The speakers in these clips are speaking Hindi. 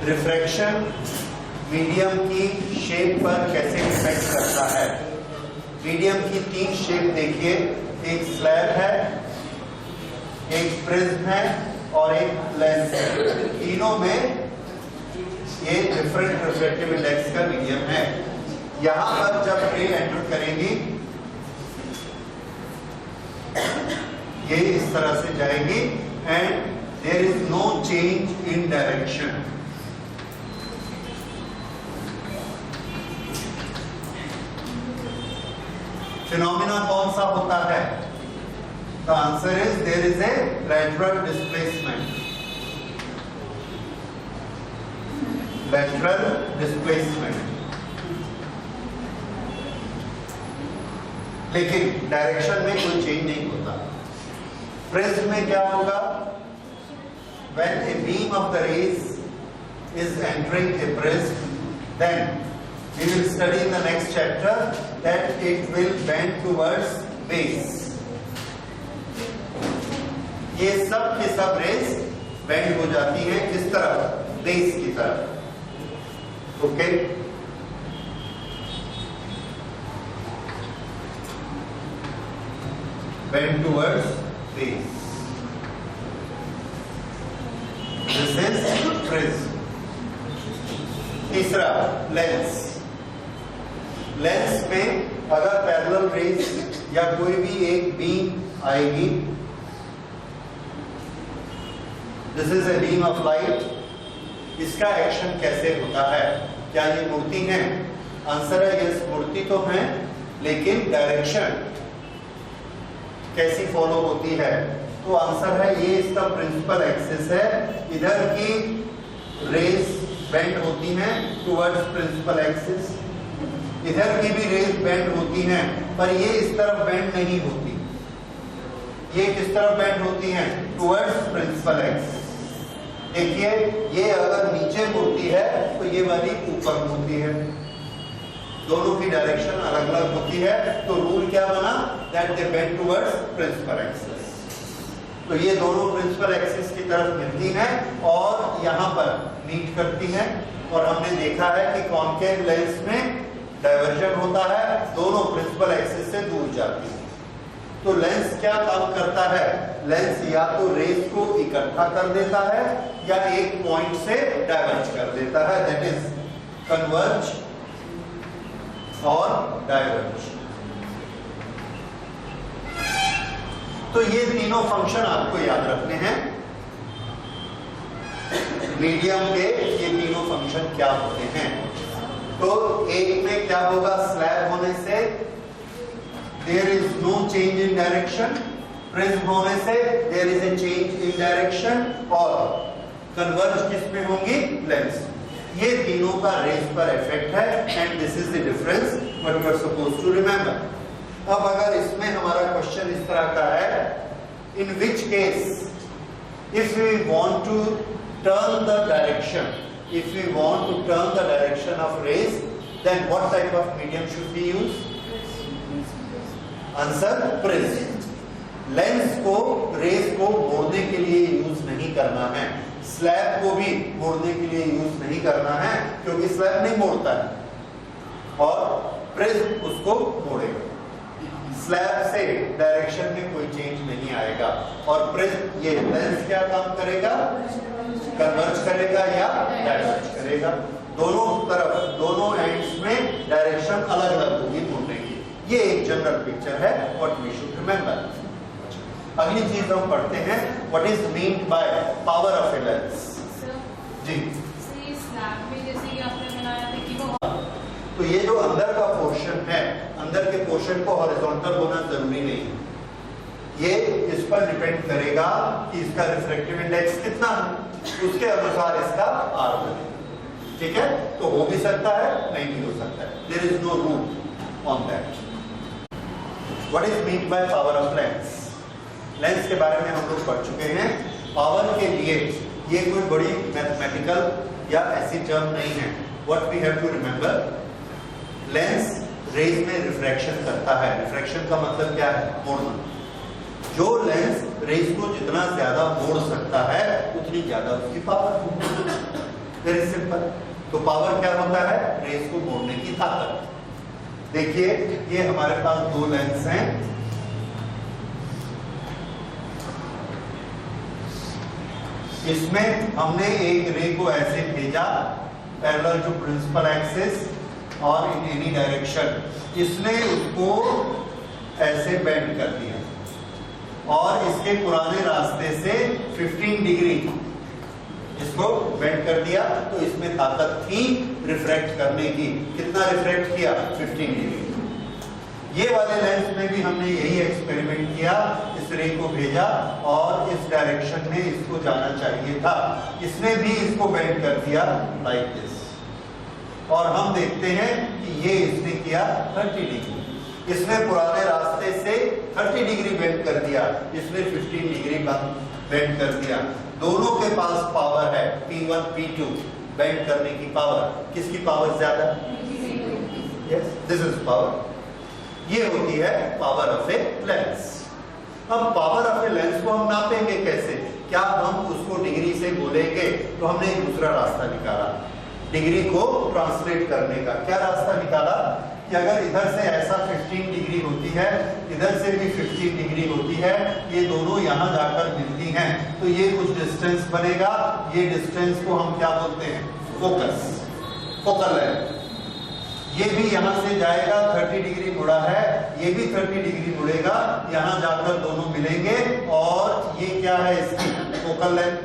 रिफ्रैक्शन मीडियम की शेप पर कैसे इफेक्ट करता है। मीडियम की 3 शेप देखिए, एक स्लैब है, एक प्रिज्म है और एक लेंस है। तीनों में ये डिफरेंट रिफ्रैक्टिव इंडेक्स का मीडियम है। यहां पर जब रे एंटर करेंगी ये इस तरह से जाएगी and there is no change in direction. Phenomena कौन सा होता है? The answer is there is a lateral displacement. Lateral displacement, लेकिन डायरेक्शन में कोई चेंज नहीं होता। प्रिज्म में क्या होगा? When a beam of the rays is entering a prism, then we will study in the next chapter that it will bend towards base. ये सब के सब रेज बेंड हो जाती हैं किस तरफ? बेस की तरफ। Okay, bend towards base. This is prism. तीसरा लेंस। लेंस में अगर पैरेलल रेज या कोई भी एक बीम आएगी, this is a beam of light, इसका एक्शन कैसे होता है? क्या ये मूर्ति है? आंसर है यस, मूर्ति तो है, लेकिन डायरेक्शन कैसी फॉलो होती है? तो आंसर है ये इसका प्रिंसिपल एक्सिस है। इधर की रेज बेंड होती हैं टुवर्ड्स प्रिंसिपल एक्सिस, इधर की भी रेज बेंड होती हैं, पर ये इस तरफ बेंड नहीं होती। ये किस तरफ बेंड होती हैं? Towards principal axis. देखिए, ये अगर नीचे मुड़ती है तो ये वाली ऊपर मुड़ती है। दोनों की डायरेक्शन अलग अलग होती है, तो रूल क्या बना? That they bend towards principal axis. तो ये दोनों प्रिंसिपल एक्सिस की तरफ मिलती हैं और यहाँ पर मीट करती हैं। और हमने देखा है कि कॉन्केव लेंस में डाइवर्जन होता है, दोनों प्रिंसिपल एक्सिस से दूर जाती है। तो लेंस क्या काम करता है? लेंस या तो रेज को इकट्ठा कर देता है या एक पॉइंट से डाइवर्ज कर देता है, दैट इज कन्वर्ज और डाइवर्ज। तो ये तीनों फंक्शन आपको याद रखने हैं। मीडियम के ये तीनों फंक्शन क्या होते हैं? तो एक में क्या होगा? स्लैब होने से there is no change in direction, prism होने से there is a change in direction, और कन्वर्ज किसमें होंगी? लेंस। ये तीनों का रेज पर इफेक्ट है and this is the difference what you are supposed to remember. अब अगर इसमें हमारा क्वेश्चन इस तरह का है, in which case if we want to turn the direction, if we want to turn the direction of rays, then what type of medium should we use? Answer, prism. Lens को रेज को मोड़ने के लिए यूज नहीं करना है, स्लैब को भी मोड़ने के लिए यूज नहीं करना है, क्योंकि स्लैब नहीं मोड़ता है और प्रिज्म उसको मोड़ेगा। स्लैब से डायरेक्शन में कोई चेंज नहीं आएगा और प्रिज्म, ये लेंस क्या काम करेगा? कन्वर्ज करेगा या डाइवर्ज करेगा। दोनों तरफ, दोनों एंड्स में डायरेक्शन अलग अलग होगी मोड़ने की। ये एक जनरल पिक्चर है, व्हाट वी शुड रिमेंबर। अगली चीज हम पढ़ते हैं, what is mean by power of a lens. जी, स्लैब में जैसे कि आपने बनाया था कि वो, तो ये जो अंदर का पोर्शन है, अंदर के पोर्शन को हॉरिजॉन्टल होना जरूरी नहीं है। ये इस पर डिपेंड करेगा कि इसका रिफ्रैक्टिव इंडेक्स कितना है, उसके अनुसार इसका आर बनेगा। ठीक है, तो हो भी सकता है, नहीं भी हो सकता है। There is no rule on that. What is mean by power of lens? Lens के बारे में हम लोग पढ़ चुके हैं। पावर के लिए ये कोई बड़ी मैथमेटिकल या ऐसी टर्म नहीं है। What we have to remember, lens rays में रिफ्रैक्शन करता है। रिफ्रैक्शन का मतलब क्या है? मोड़ना। जो लेंस रेज को जितना ज्यादा मोड़ सकता है उतनी ज्यादा उसकी पावर। Very simple. तो पावर क्या होता है? रेस को मोड़ने की ताकत। देखिए ये हमारे पास दो लेंस हैं, इसमें हमने एक रे को ऐसे भेजा पैरेलल टू प्रिंसिपल एक्सिस और इन एनी डायरेक्शन, इसने उसको ऐसे बेंड कर दिया और इसके पुराने रास्ते से 15 डिग्री इसको बेंड कर दिया, तो इसमें ताकत थी रिफ्रैक्ट करने की। कितना रिफ्रैक्ट किया? 15 डिग्री। ये वाले लेंस में भी हमने यही एक्सपेरिमेंट किया, इस रे को भेजा और इस डायरेक्शन में इसको जाना चाहिए था, इसने भी इसको बेंड कर दिया लाइक दिस, और हम देखते हैं कि ये इसने किया 30 डिग्री। इसने पुराने रास्ते से 30 डिग्री बेंड कर दिया, इसने 15 डिग्री बेंड कर दिया। दोनों के पास पावर है P1 P2 बेंड करने की पावर। किसकी पावर ज्यादा? Yes, this is power. ये होती है पावर ऑफ ए लेंस। अब पावर ऑफ ए लेंस को हम नापेंगे कैसे? क्या हम उसको डिग्री से बोलेंगे? तो हमने एक दूसरा रास्ता निकाला डिग्री को ट्रांसलेट करने का। क्या रास्ता निकाला कि अगर इधर से ऐसा 15 डिग्री होती है, इधर से भी 15 डिग्री होती है, ये दोनों यहाँ जाकर मिलती हैं, तो ये कुछ डिस्टेंस बनेगा। ये डिस्टेंस को हम क्या बोलते हैं? Focus, focal length. ये भी यहाँ से जाएगा, 30 डिग्री मुड़ा है, ये भी 30 डिग्री मुड़ेगा, यहाँ जाकर दोनों मिलेंगे और ये क्या है? इसकी फोकल लेंथ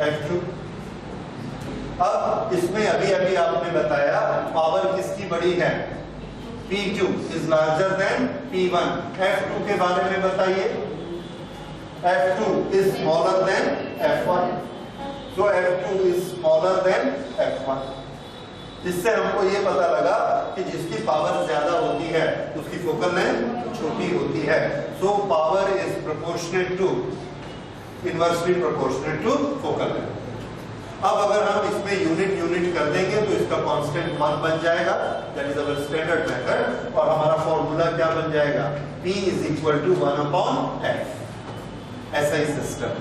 F2। अब इसमें अभी अभी आपने बताया पावर किसकी बड़ी है? P2 is larger then P1। F2 के बारे में बताइए। F2 is smaller than F1, so F2 is smaller than F1। इससे हमको ये पता लगा कि जिसकी पावर ज्यादा होती है उसकी फोकल लेंथ छोटी होती है। So power is proportionate to, inversely proportionate to focal length. अब अगर हम इसमें यूनिट कर देंगे तो इसका कांस्टेंट 1 बन जाएगा, that is our standard method, और हमारा फॉर्मूला क्या बन जाएगा? P is equal to 1/F। ऐसा ही system.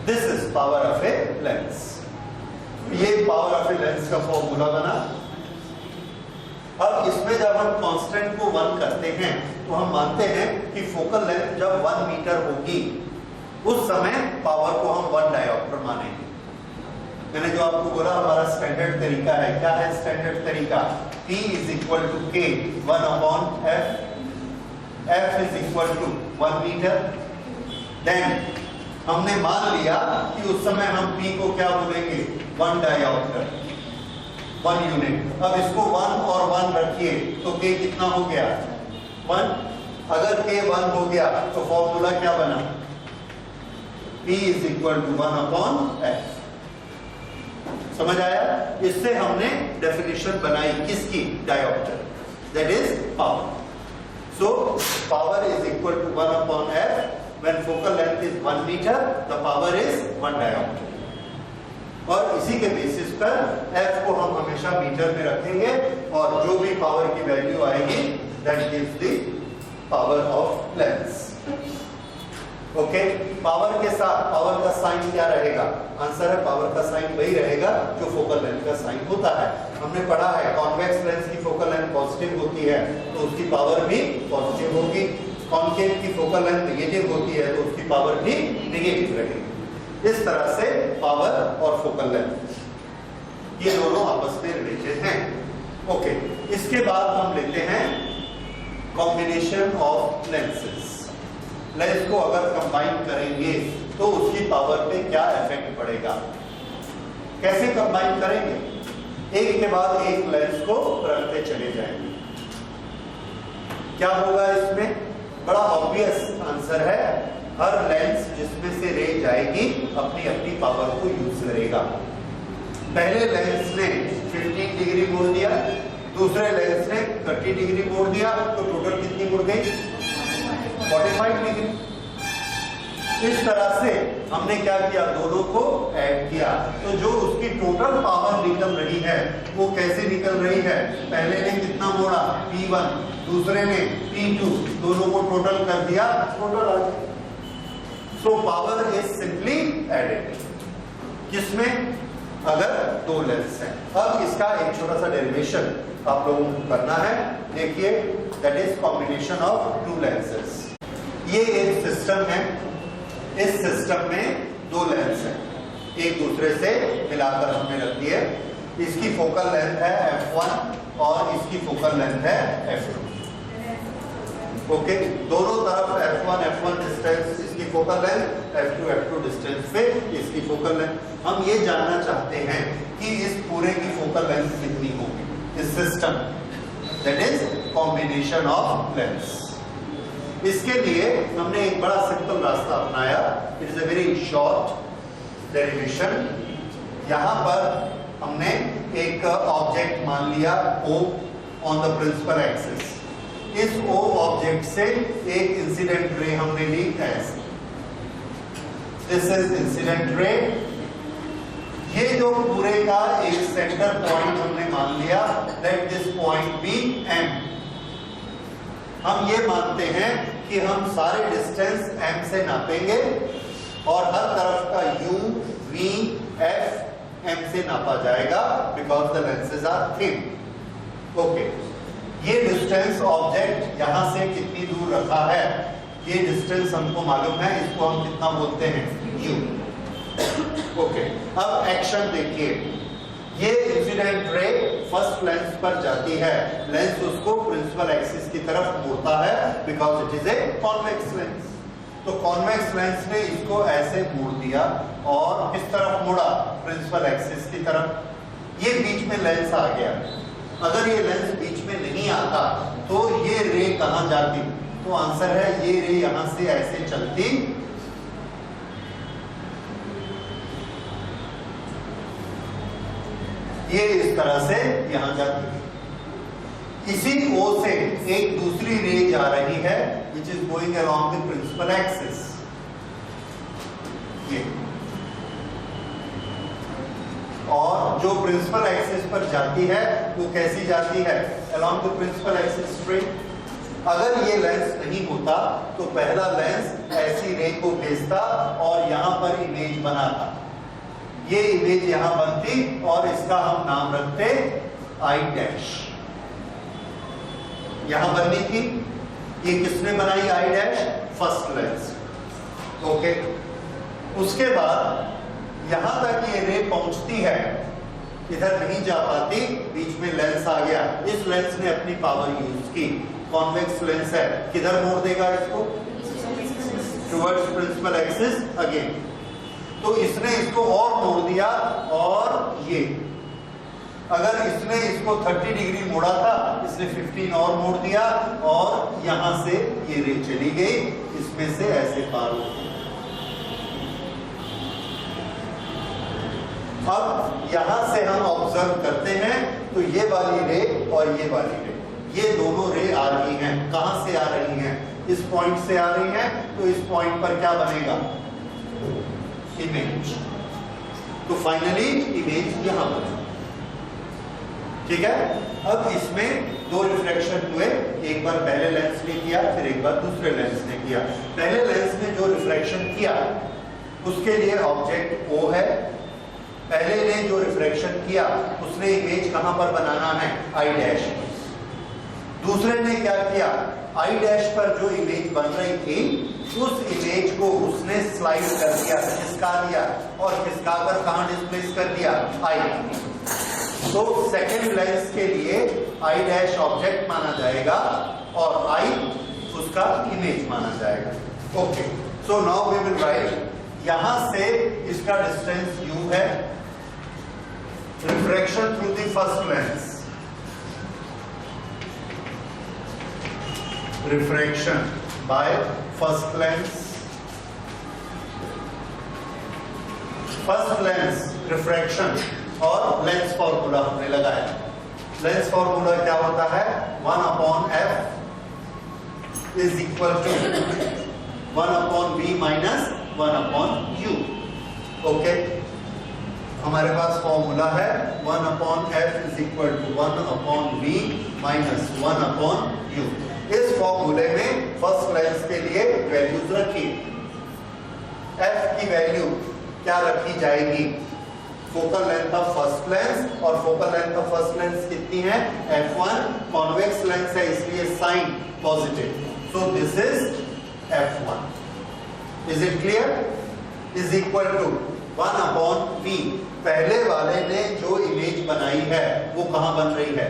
This is power of a lens. ये पावर ऑफ ए लेंस का फॉर्मूला बना। अब इसमें जब हम कांस्टेंट को 1 करते हैं तो हम मानते हैं कि फोकल लेंथ जब 1 मीटर होगी उस समय पावर को हम 1 डायोप्टर मानेंगे। मैंने जो आपको बोला हमारा स्टैंडर्ड तरीका है। क्या है स्टैंडर्ड तरीका? P is equal to K 1/F, F is equal to 1 metre. Then हमने मान लिया कि उस समय हम P को क्या बोलेंगे? 1 डायोप्टर, 1 यूनिट। अब इसको 1 और 1 रखिए तो K कितना हो गया? 1। अगर K 1 हो गया तो फॉर्मूला क्या बना? P is equal to 1/F। समझ आया? इससे हमने डेफिनेशन बनाई किसकी? Dioptre, that is power. So power is equal to 1/F। When focal length is 1 meter, the power is 1 diopter। और इसी के बेसिस पर F को हम हमेशा मीटर में रखेंगे और जो भी पावर की वैल्यू आएगी that gives the power of lens। Okay, power के साथ पावर का साइन क्या रहेगा? आंसर है पावर का साइन वही रहेगा जो फोकल लेंथ का साइन होता है। हमने पढ़ा है कॉन्वेक्स लेंस की फोकल लेंथ पॉजिटिव होती है तो उसकी पावर भी पॉजिटिव होगी, कॉनकेव की फोकल लेंथ नेगेटिव होती है तो उसकी पावर भी नेगेटिव रहेगी। इस तरह से पावर और फोकल लेंथ ये दोनों आपस में रिलेटेड हैं। ओके, इसके बाद हम लेते हैं कॉम्बिनेशन ऑफ लेंसेज। लेंस को अगर कंबाइन करेंगे तो उसकी पावर पे क्या इफेक्ट पड़ेगा? कैसे कंबाइन करेंगे? एक के बाद एक लेंस को रखते चले जाएंगे। क्या होगा इसमें? बड़ा ऑब्वियस आंसर है, हर लेंस जिसमें से रे जाएगी अपनी अपनी पावर को यूज करेगा। पहले लेंस ने 15 डिग्री मोड़ दिया, दूसरे लेंस ने 30 डिग्री मोड़ दिया, तो टोटल कितनी मुड़ गई? 45 डिग्री। इस तरह से हमने क्या किया? दोनों को ऐड किया, तो जो उसकी टोटल पावर निकल रही है वो कैसे निकल रही है? पहले ने कितना मोड़ा? P1, दूसरे ने P2, दोनों को टोटल कर दिया, टोटल आ गया। So power is simply added. किसमें? अगर दो लेंस हैं। अब इसका एक छोटा सा डेरिवेशन आप लोगों को करना है। देखिए, that is combination of two lenses. ये एक सिस्टम है, इस सिस्टम में दो लेंस हैं, एक दूसरे से मिलाकर हमने रख दिए। इसकी फोकल लेंथ है f1 और इसकी फोकल लेंथ है f2। ओके, दोनों तरफ f1 डिस्टेंस इसकी फोकल लेंथ, f2 डिस्टेंस पे इसकी फोकल लेंथ। हम ये जानना चाहते हैं कि इस पूरे की फोकल लेंथ कितनी होगी इस system, that is combination of lens. इसके लिए हमने एक बड़ा सिंपल रास्ता अपनाया। It is a very short derivation. यहां पर हमने एक ऑब्जेक्ट मान लिया O on the principal axis. इस O ऑब्जेक्ट से एक इंसिडेंट रे हमने ली ऐसे, दिस इज इंसिडेंट रे। ये जो पूरे का एक सेंटर पॉइंट हमने मान लिया, let this point be M। हम ये मानते हैं कि हम सारे डिस्टेंस M से नापेंगे और हर तरफ का U, V, F M से नापा जाएगा because the lenses are thin. Okay, ये डिस्टेंस ऑब्जेक्ट यहां से कितनी दूर रखा है, ये डिस्टेंस हमको मालूम है, इसको हम कितना बोलते हैं, U। ओके, अब एक्शन देखिए। ये इंसिडेंट रे फर्स्ट लेंस पर जाती है, लेंस उसको प्रिंसिपल एक्सिस की तरफ मोड़ता है because it is a convex lens. तो कॉन्वेक्स लेंस ने इसको ऐसे मोड़ दिया और किस तरफ मोड़ा, प्रिंसिपल एक्सिस की तरफ। ये बीच में लेंस आ गया। अगर ये लेंस बीच में नहीं आता तो ये रे कहां जाती, तो आंसर है ये रे यहां से ऐसे चलती ये इस तरह से यहां जाती। इसी O से एक दूसरी रे जा रही है which is going along the principal axis। ये और जो प्रिंसिपल एक्सिस पर जाती है वो कैसी जाती है, along the principal axis straight। अगर ये लेंस नहीं होता तो पहला लेंस ऐसी रे को भेजता और यहां पर इमेज बनाता। ये इमेज यहां बनती और इसका हम नाम रखते I'। यहां बननी थी, ये किसने बनाई I', फर्स्ट लेंस। ओके, उसके बाद यहां तक ये रे पहुंचती है, इधर नहीं जा पाती, बीच में लेंस आ गया। इस लेंस ने अपनी पावर यूज की, कॉन्वेक्स लेंस है, किधर मोड़ देगा इसको, टुवर्ड्स प्रिंसिपल एक्सिस अगेन। तो इसने इसको और मोड़ दिया और ये, अगर इसने इसको 30 डिग्री मोड़ा था, इसने 15 और मोड़ दिया और यहां से ये रे चली गई, इसमें से ऐसे पार हो गई। अब यहां से हम ऑब्जर्व करते हैं तो ये वाली रे और ये वाली रे, ये दोनों रे आ रही हैं। कहां से आ रही हैं, इस पॉइंट से आ रही हैं। तो इस पॉइंट पर क्या बनेगा, इमेज। तो फाइनली इमेज यहां बनी। ठीक है, अब इसमें दो रिफ्लेक्शन हुए, एक बार पहले लेंस ने किया, फिर एक बार दूसरे लेंस ने किया। पहले लेंस ने जो रिफ्लेक्शन किया उसके लिए ऑब्जेक्ट O है। पहले ने जो रिफ्लेक्शन किया उसने इमेज कहां पर बनाना है, I'। दूसरे ने क्या किया, I' पर जो इमेज बन रही थी उस इमेज को उसने स्लाइड कर दिया, खिसका दिया और खिसका कर कहां डिस्प्लेस कर दिया, I। तो सेकेंड लेंस के लिए I' ऑब्जेक्ट माना जाएगा और I उसका इमेज माना जाएगा। Okay, so now we will write, यहां से इसका डिस्टेंस U है, refraction through the first lens, refraction by first lens, first lens refraction और लेंस फॉर्मूला हमने लगाया। लेंस फॉर्मूला क्या होता है, 1/f is equal to 1/v minus 1/u। Okay, हमारे पास फॉर्मूला है 1/f is equal to 1/v minus 1/u। इस फॉर्मूले में फर्स्ट लेंस के लिए वैल्यूज रखी। f की वैल्यू क्या रखी जाएगी, focal length of first lens, और focal length of first lens कितनी है? f1, कॉन्वेक्स लेंस है इसलिए sign positive, so this is f1. Is it clear? Is equal to 1/v. पहले वाले ने जो इमेज बनाई है वो कहां बन रही है?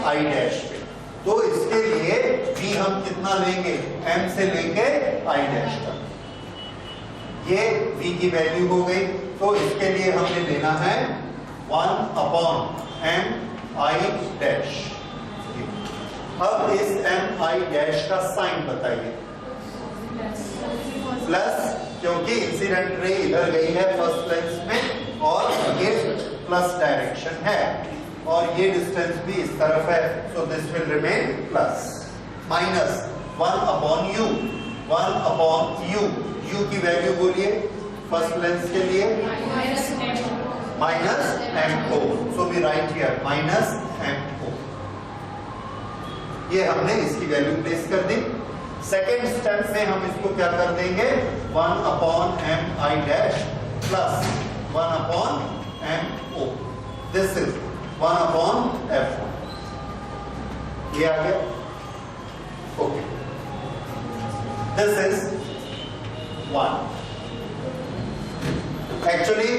I डैश पे. तो इसके लिए v हम कितना लेंगे? m से लेके I डैश तक. ये v की वैल्यू हो गई, तो इसके लिए हमने लेना है 1/m I डैश. अब इस m I डैश का साइन बताइए. प्लस, क्योंकि इंसिडेंट रे इधर गई है फर्स्ट लेंस में और ये प्लस डायरेक्शन है और ये डिस्टेंस भी इस तरफ है, so this will remain plus. Minus 1/u. 1/u. u की वैल्यू बोलिए फर्स्ट लेंस के लिए minus m0, so we write here minus m0. ये हमने इसकी वैल्यू प्लेस कर दी. सेकेंड स्टेप में हम इसको क्या कर देंगे? 1/m I dash plus 1/m0. This is 1/f1. ये आ गया. Okay, this is 1. एक्चुअली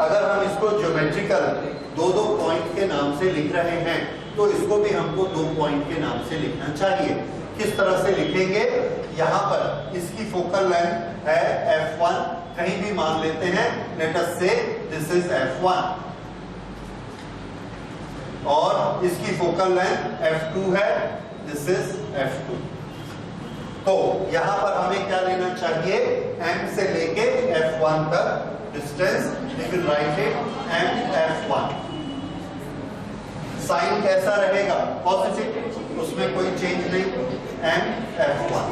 अगर हम इसको ज्योमेट्रिकल दो पॉइंट के नाम से लिख रहे हैं तो इसको भी हमको 2 पॉइंट के नाम से लिखना चाहिए. किस तरह से लिखेंगे? यहां पर इसकी फोकल लेंथ है f1, कहीं भी मान लेते हैं. लेट अस से दिस इज f1 और इसकी फोकल लेंथ f2 है, दिस इज f2. तो यहां पर हमें क्या लेना चाहिए? m से लेके f1 तक distance. We will write it m f1. Sign कैसा रहेगा? पॉजिटिव, उसमें कोई चेंज नहीं. m f1.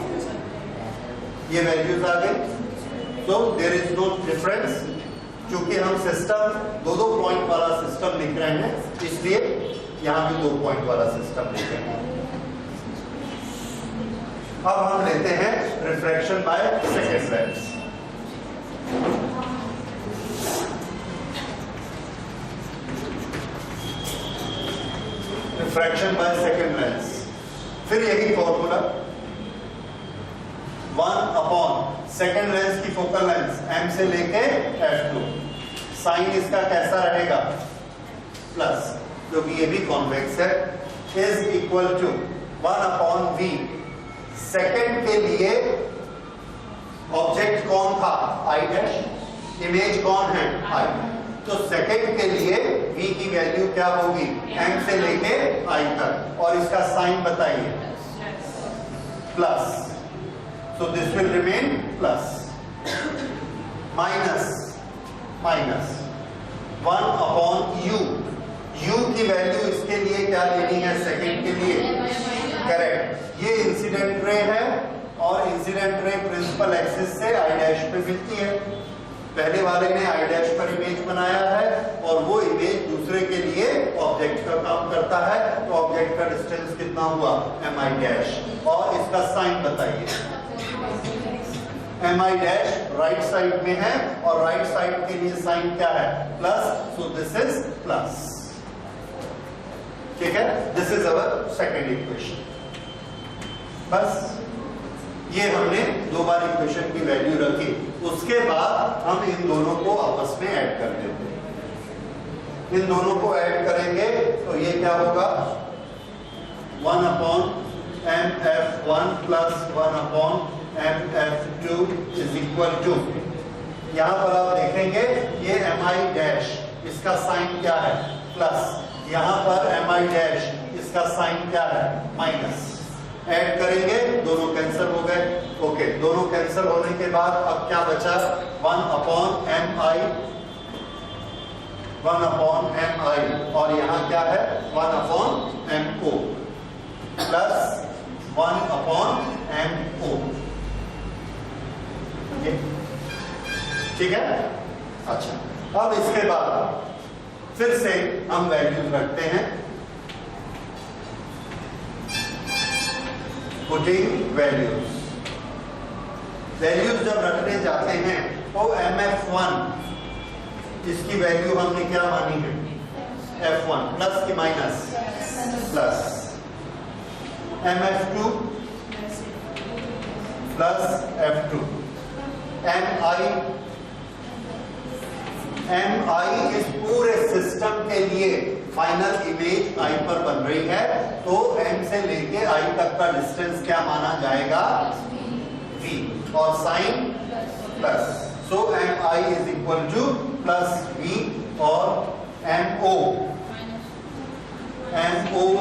ये वैल्यूज आ गई, तो देयर इज नो डिफरेंस. क्योंकि हम सिस्टम दो पॉइंट वाला सिस्टम लिख रहे हैं इसलिए यहां भी 2 पॉइंट वाला सिस्टम लिख रहे हैं. अब हम लेते हैं refraction by second lens. Refraction by second lens. फिर यही फॉर्मूला 1/, सेकंड लेंस की फोकल लेंथ m से लेके f2. साइन इसका कैसा रहेगा? प्लस, क्योंकि ये भी कॉन्वेक्स है. Is equal to 1/v. Second के लिए ऑब्जेक्ट कौन था? I dash. इमेज कौन है? I. तो सेकंड के लिए v की वैल्यू क्या होगी? m से लेके I तक. और इसका साइन बताइए. Plus, so this will remain plus. Minus 1/u. u की वैल्यू इसके लिए क्या लेनी है? सेकंड के लिए. करेक्ट. ये इंसिडेंट रे है और इंसिडेंट रे प्रिंसिपल एक्सिस से I डैश पे मिलती है. पहले वाले ने I डैश पर इमेज बनाया है और वो इमेज दूसरे के लिए ऑब्जेक्ट का काम करता है. तो ऑब्जेक्ट का डिस्टेंस कितना हुआ? mi dash. और इसका साइन बताइए. mi डैश राइट साइड में है और राइट साइड के लिए साइन क्या है? Plus, so this is plus. ठीक है. This is our second equation. बस ये हमने 2 बार इक्वेशन की वैल्यू रखी. उसके बाद हम इन दोनों को आपस में ऐड कर देते हैं. इन दोनों को ऐड करेंगे तो ये क्या होगा? 1/mf1 plus 1/mf2 is equal to, यहां पर आप देखेंगे ये mi डैश, इसका साइन क्या है? प्लस. यहां पर mi डैश, इसका साइन क्या है? माइनस. ऐड करेंगे, दोनों कैंसिल हो गए. ओके, दोनों कैंसिल होने के बाद अब क्या बचा? 1/mi और यहाँ क्या है? 1/mo plus 1/mo. ठीक है. अच्छा, अब इसके बाद फिर से हम वैल्यूज रखते हैं. पुटिंग वैल्यूज जब रखने जाते हैं तो mf1 इसकी वैल्यू हमने क्या मानी है, F1 प्लस की minus, plus MF2 plus F2, MI इस पूरे सिस्टम के लिए फाइनल इमेज I पर बन रही है, तो M से लेके I तक का डिस्टेंस क्या माना जाएगा, V, और sign plus, so MI is equal to plus V, और MO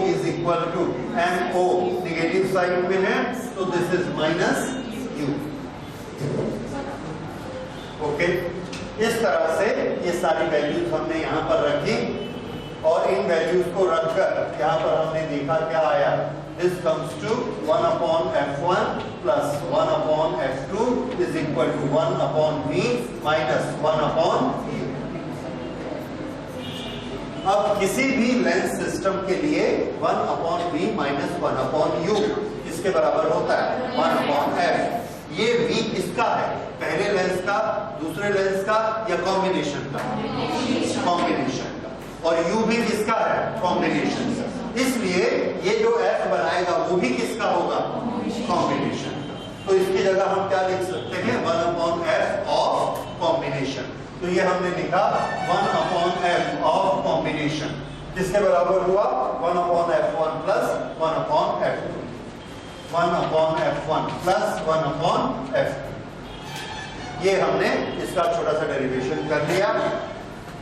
is equal to, MO negative side में है, तो this is minus U। Okay, इस तरह से ये सारी वैल्यूज हमने यहाँ पर रखी, और इन वैल्यूज को रखकर यहाँ पर हमने देखा क्या आया, this comes to 1/F1 plus 1/F2 is equal to 1/V minus 1/U। अब किसी भी लेंस सिस्टम के लिए 1/V माइनस 1/U इसके बराबर होता है 1/F। ये V किसका है, पहले लेंस का, दूसरे लेंस का, या कॉम्बिनेशन का, कॉम्बिनेशन का, और U भी किसका है, कॉम्बिनेशन का, इसलिए ये जो F बनाएगा वो भी किसका होगा, कॉम्बिनेशन का। तो इसकी जगह हम क्या लिख सकते हैं, 1/F ऑफ कॉम्बिनेशन। तो ये हमने लिखा 1/F ऑफ कॉम्बिनेशन, जिसके बराबर हुआ 1/F1 plus 1/F2, 1/F1 plus 1/F2। ये हमने इसका छोटा सा डेरिवेशन कर लिया।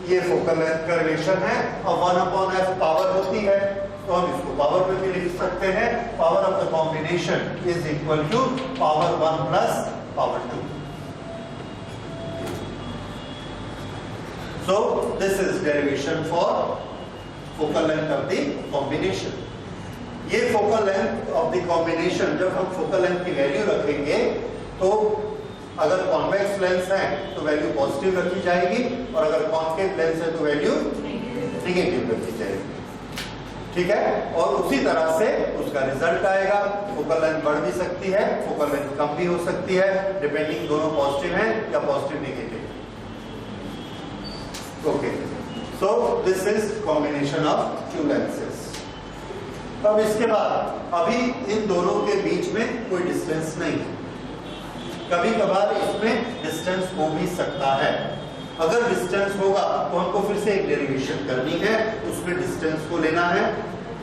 ये फोकल लेंथ का रिलेशन है, और 1/F पावर होती है, तो हम इसको पावर में भी लिख सकते हैं, power of the combination is equal to power 1 plus power 2। So this is derivation for focal length of the combination. ये focal length of the combination, जब हम focal length की वैल्यू रखेंगे, तो अगर कॉन्वेक्स लेंस है तो वैल्यू पॉजिटिव रखी जाएगी, और अगर कॉन्केव लेंस है तो वैल्यू नेगेटिव रखी जाएगी, ठीक है। और उसी तरह से उसका रिजल्ट आएगा। फोकल लेंथ बढ़ भी सकती है, फोकल लेंथ कम भी हो सकती है, डिपेंडिंग दोनों पॉजिटिव है या positive negative. Okay, so this is combination of to lenses. अब इसके बाद अभी इन दोनों के बीच में कोई डिस्टेंस नहीं है, कभी कभार इसमें डिस्टेंस हो भी सकता है। अगर डिस्टेंस होगा तो हमको फिर से एक डेरिवेशन करनी है, उसमें डिस्टेंस को लेना है,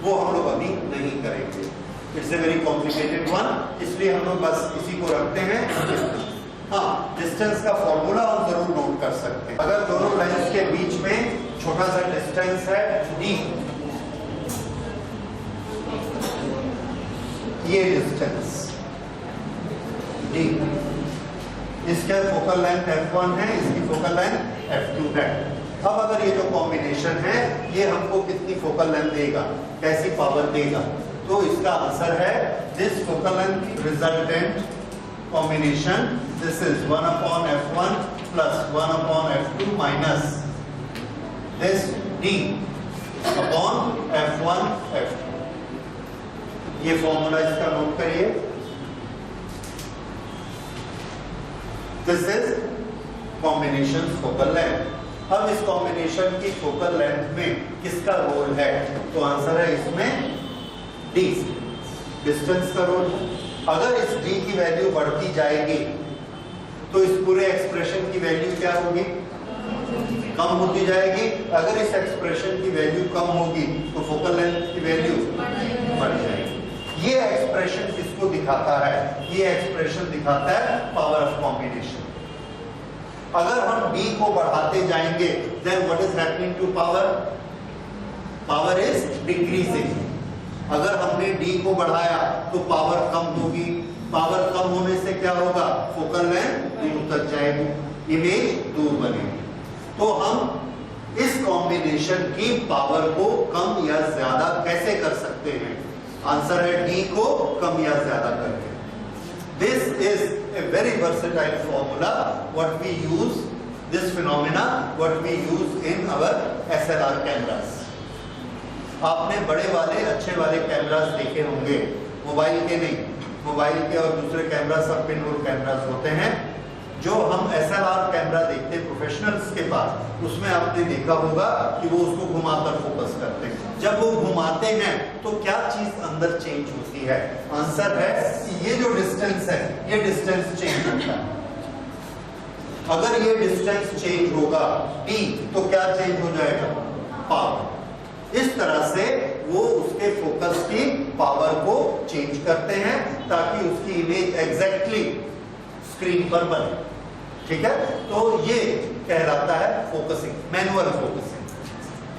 वो हम लोग अभी नहीं करेंगे, it's a very complicated one, इसलिए हम लोग बस इसी को रखते हैं। हाँ, डिस्टेंस का फॉर्मूला हम जरूर नोट कर सकते हैं। अगर दोनों लेंस के बीच में छोटा सा डिस्टेंस है d, ये डिस्टेंस d, इसका फोकल लेंथ F1 है, इसकी फोकल लेंथ F2 है। अब अगर ये जो कॉम्बिनेशन है ये हमको कितनी फोकल लेंथ देगा, कैसी पावर देगा, तो इसका आंसर है this focal length resultant combination, this is 1/F1 plus 1/F2 minus this D upon F1 F2। ये फॉर्मूला इसका नोट करिए, this is combination focal length. अब इस कॉम्बिनेशन की फोकल लेंथ में किसका रोल है, तो आंसर है इसमें D, डिस्टेंस का रोल। अगर इस d की वैल्यू बढ़ती जाएगी तो इस पूरे एक्सप्रेशन की वैल्यू क्या होगी, कम होती जाएगी। अगर इस एक्सप्रेशन की वैल्यू कम होगी तो फोकल लेंथ की वैल्यू बढ़ जाएगी। ये एक्सप्रेशन किसको दिखाता है, ये एक्सप्रेशन दिखाता है पावर ऑफ कॉम्बिनेशन। अगर हम d को बढ़ाते जाएंगे then what is happening to power, power is decreasing. अगर हमने d को बढ़ाया तो पावर कम होगी, पावर कम होने से क्या होगा, फोकल लेंथ दूर तक जाएगी, इमेज दूर बनेगी। तो हम इस कॉम्बिनेशन की पावर को कम या ज्यादा कैसे कर सकते हैं, आंसर है d को कम या ज्यादा करके। This is a very versatile formula what we use, this phenomena what we use in our SLR cameras. आपने बड़े वाले अच्छे वाले कैमरास देखे होंगे, मोबाइल के नहीं, मोबाइल के और दूसरे कैमरा सब पिन होल कैमरास होते हैं, जो हम SLR कैमरा देखते हैं प्रोफेशनल्स के पास, उसमें आपने देखा होगा कि वो उसको घुमाकर फोकस करते हैं। जब वो घुमाते हैं तो क्या चीज अंदर चेंज होती है? आंसर है कि ये जो डिस्टेंस है, ये डिस्टेंस चेंज होता है। अगर ये डिस्टेंस चेंज होगा d, तो क्या चेंज हो जाएगा? पावर। इस तरह से वो उसके फोकस की पावर को चेंज करते हैं ताकि उसकी इमेज एग्जैक्टली स्क्रीन पर बने। ठीक है, तो ये कहलाता है फोकसिंग, मैनुअल फोकसिंग।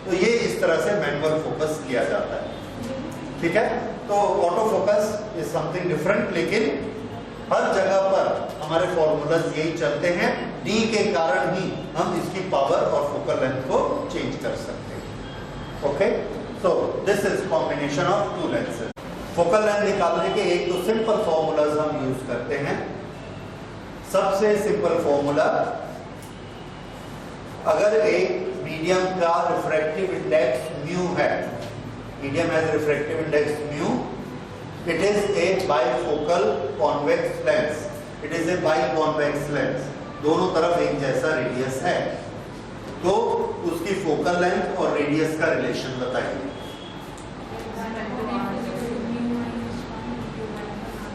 तो ये इस तरह से मैनुअल फोकस किया जाता है। ठीक है, तो auto focus is something different, लेकिन हर जगह पर हमारे फॉर्मूलाज यही चलते हैं। डी के कारण ही हम इसकी पावर और फोकल लेंथ को चेंज कर सकते हैं। Okay, so this is combination of to lenses. Focal length निकालने के एक दो सिंपल फॉर्मूलाज हम यूज करते हैं। सबसे सिंपल फॉर्मूला, अगर एक मीडियम का रिफ्रैक्टिव इंडेक्स म्यू है, medium has refractive index mu, it is a bifocal convex lens, it is a biconvex lens, दोनों तरफ एक जैसा रेडियस है, तो उसकी फोकल लेंथ और रेडियस का रिलेशन बताइए।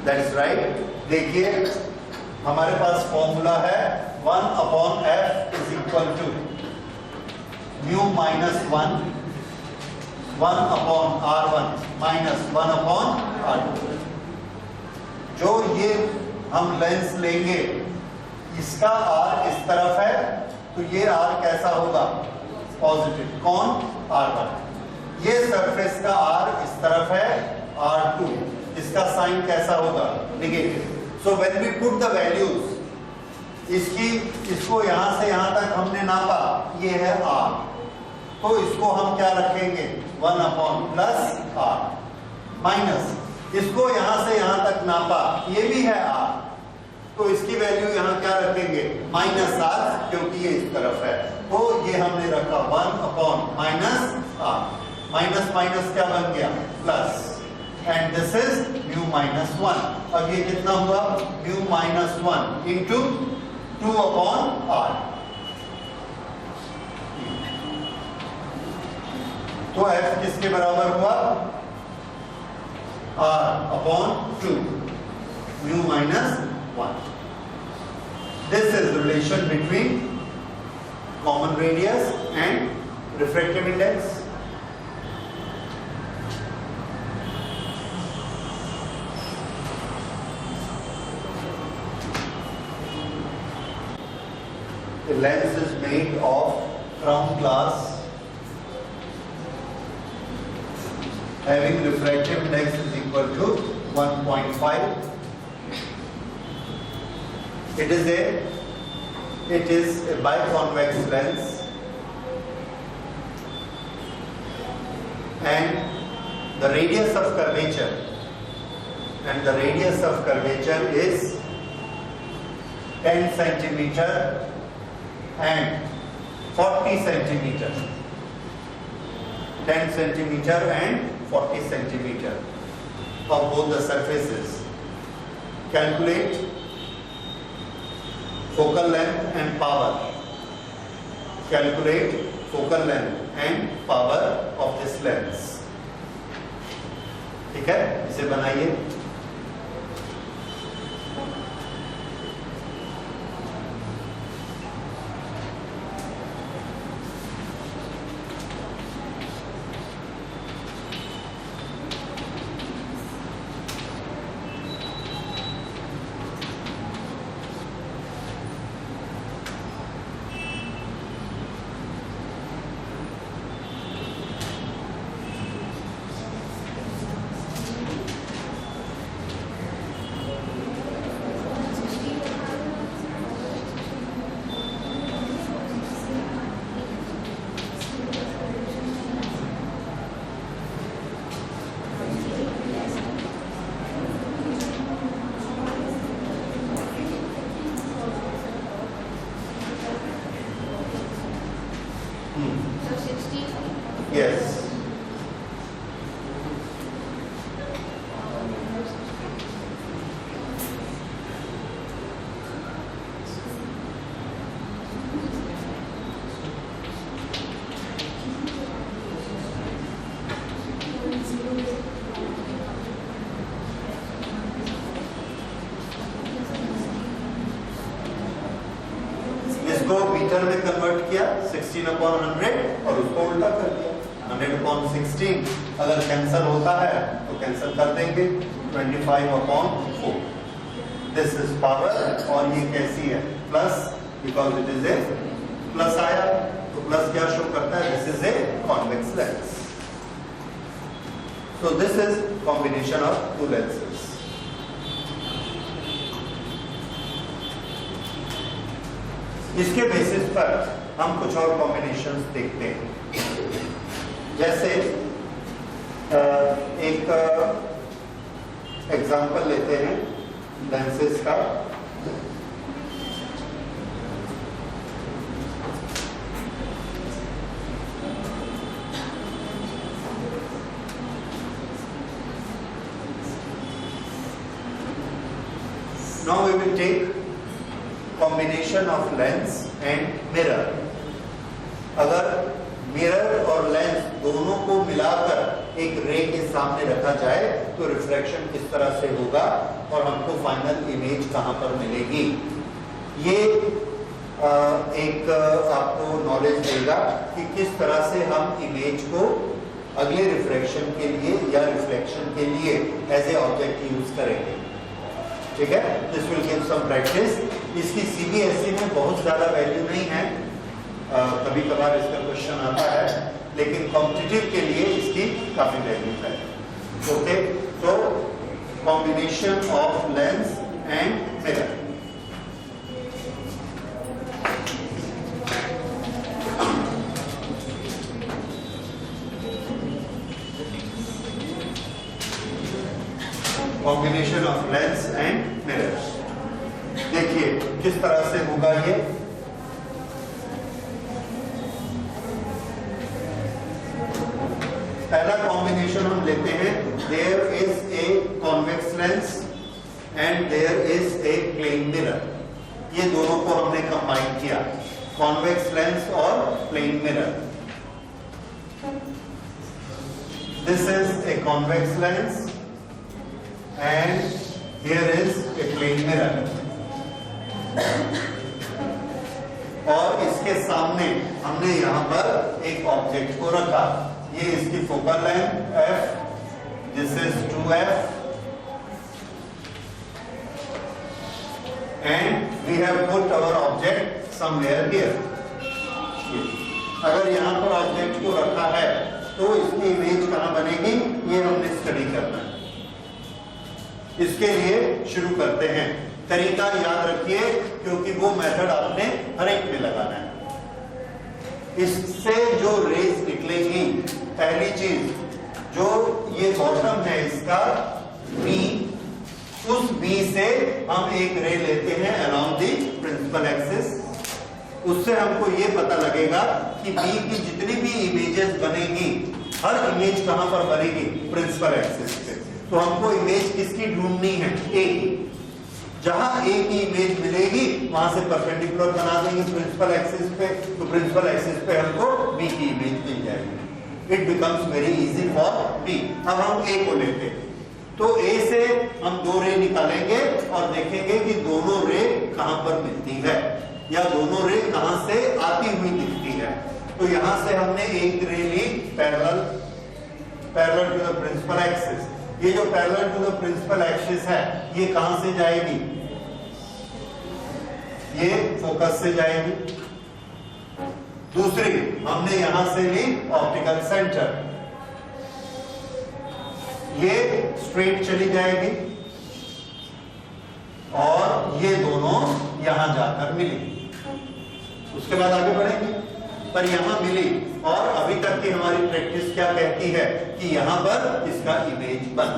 That's right. देखिए हमारे पास फॉर्मूला है 1/f is equal to mu minus 1/r1 minus 1/r2। जो ये हम लेंस लेंगे, इसका r इस तरफ है, तो ये r कैसा होगा? पॉजिटिव। कौन? r1। ये सरफेस का r इस तरफ है, r2, इसका साइन कैसा होगा? Negative. So when we put the values, इसको यहां से यहां तक हमने नापा, ये है r, तो इसको हम क्या रखेंगे? 1/+r माइनस इसको यहां से यहां तक नापा, ये भी है r, तो इसकी वैल्यू यहां क्या रखेंगे? -r, क्योंकि ये इस तरफ है, तो ये हमने रखा 1/-r, माइनस माइनस क्या बन गया? Plus, and this is mu -1। अब ये कितना हुआ? Mu -1 into 2/r। तो f किसके बराबर हुआ? r/2 mu -1। This is relation between common radius and refractive index. The lens is made of crown glass having refractive index is equal to 1.5. It is a biconvex lens, and the radius of curvature is 10 centimeter and 40 centimeter, 10 centimeter and 40 centimeter of both the surfaces. Calculate focal length and power. Calculate focal length and power of this lens. ठीक है, इसे बनाइए। Yes. इसको मीटर में कन्वर्ट किया 16/100 और उसको उल्टा कर दिया 100/16। अगर कैंसिल होता है तो कैंसिल कर देंगे 25/4। दिस इज पावर और ये कैसी है plus, because it is A plus आया तो प्लस क्या शो करता है, this is a convex lens. So this is combination of two lenses. इसके बेसिस पर हम कुछ और कॉम्बिनेशंस देखते हैं। जैसे एक एग्जांपल लेते हैं लेंसेज का। Now we will take combination of lens and mirror. अगर मिरर और लेंस दोनों को मिलाकर एक रे के सामने रखा जाए तो रिफ्रैक्शन किस तरह से होगा और हमको फाइनल इमेज कहां पर मिलेगी, ये एक आपको नॉलेज देगा कि किस तरह से हम इमेज को अगले रिफ्रैक्शन के लिए या रिफ्लेक्शन के लिए एज ए ऑब्जेक्ट यूज करेंगे। ठीक है, this will give some practice. इसकी सीबीएसई में बहुत ज्यादा वैल्यू नहीं है, कभी कभार इसका क्वेश्चन आता है, लेकिन कॉम्पिटिटिव के लिए इसकी काफी वैल्यू है। ओके, तो combination of lens and mirror. Combination of lens and mirror, देखिए किस तरह से होगा ये। पहला कॉम्बिनेशन हम लेते हैं, there is a convex lens and there is a plane mirror. ये दोनों को हमने कंबाइन किया, कॉन्वेक्स लेंस और plane mirror. This is a convex lens and here is a plane mirror और इसके सामने हमने यहां पर एक ऑब्जेक्ट को रखा। ये इसकी focal length f, this is 2f and we have put our object somewhere here। अगर यहां पर ऑब्जेक्ट को रखा है तो इसकी इमेज कहां बनेगी, ये हमने स्टडी करना है। इसके लिए शुरू करते हैं। तरीका याद रखिए क्योंकि वो मेथड आपने हर एक में लगाना है। इससे जो रेज निकलेंगी, पहली चीज जो ये बॉटम है इसका B, उस B से हम एक रे लेते हैं अलोंग द प्रिंसिपल एक्सिस। उससे हमको ये पता लगेगा कि B की जितनी भी इमेजेस बनेगी, हर इमेज कहां पर बनेगी, प्रिंसिपल एक्सिस पे। तो हमको इमेज किसकी ढूंढनी है, ए की। जहां ए की इमेज मिलेगी वहां से परपेंडिकुलर बना देंगे प्रिंसिपल एक्सिस पे, तो प्रिंसिपल एक्सिस पे हमको बी की इमेज मिल जाएगी। It becomes very easy for B. अब हम ए को लेते हैं, तो ए से हम दो रे निकालेंगे और देखेंगे कि दोनों रे कहां पर मिलती है या दोनों रे कहां से आती हुई दिखती है। तो यहां से हमने एक रे ली parallel to the principal axis. ये जो parallel to the principal axis है, ये कहां से जाएगी, ये फोकस से जाएगी। दूसरी हमने यहां से ली ऑप्टिकल सेंटर, ये स्ट्रेट चली जाएगी और ये दोनों यहां जाकर मिलेंगी। उसके बाद आगे बढ़ेंगे, पर यहां मिली और अभी तक की हमारी प्रैक्टिस क्या कहती है कि यहां पर इसका इमेज बन,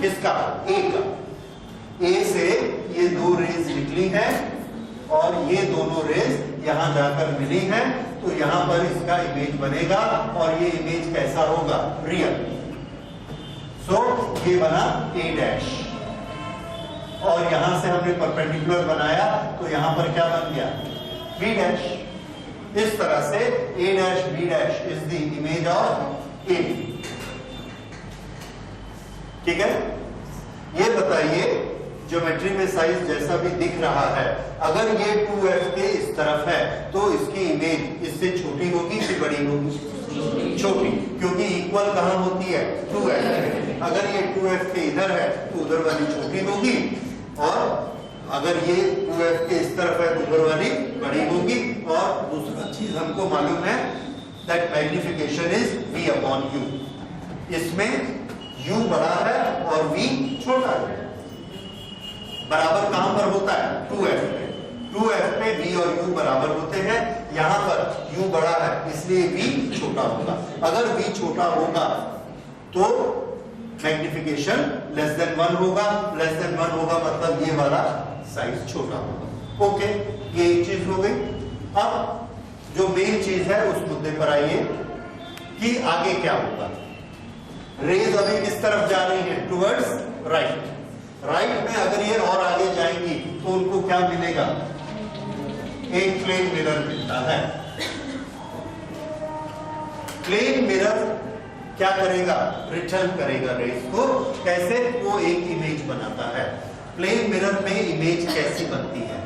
किसका, ए का। ए से ये दो रेज निकली हैं और ये दोनों रेज यहां जाकर मिली हैं, तो यहां पर इसका इमेज बनेगा और ये इमेज कैसा होगा, रियल। सो ये बना ए डैश और यहां से हमने परपेंडिकुलर बनाया तो यहां पर क्या बन गया, बी डैश। इस तरह से a dash b dash is the image of AB। ठीक है, ये बताइए ज्योमेट्री में साइज जैसा भी दिख रहा है, अगर ये 2f के इस तरफ है तो इसकी इमेज इससे छोटी होगी कि बड़ी होगी? छोटी, क्योंकि इक्वल कहाँ होती है? 2f में। अगर ये 2f के इधर है तो उधर वाली छोटी होगी, और अगर ये 2f के इस तरफ है तो उधर वाली बड़ी होगी। और दूसरा चीज हमको मालूम है that magnification is v upon u। इसमें u बड़ा है और v छोटा है। बराबर कहां पर होता है? 2f पे। 2f पे v और u बराबर होते हैं। यहां पर u बड़ा है इसलिए v छोटा होगा। अगर v छोटा होगा तो मैग्निफिकेशन लेस देन 1 होगा। लेस देन 1 होगा मतलब ये वाला साइज छोटा होगा। ओके, ये एक चीज हो गई। अब जो मेन चीज है उस मुद्दे पर आइए कि आगे क्या होगा। रेज अभी किस तरफ जा रही है? Towards right. राइट में अगर ये और आगे जाएंगी तो उनको क्या मिलेगा? एक प्लेन मिरर मिलता है। प्लेन मिरर क्या करेगा? रिटर्न करेगा रेज को। कैसे? वो एक इमेज बनाता है। प्लेन मिरर में इमेज कैसी बनती है?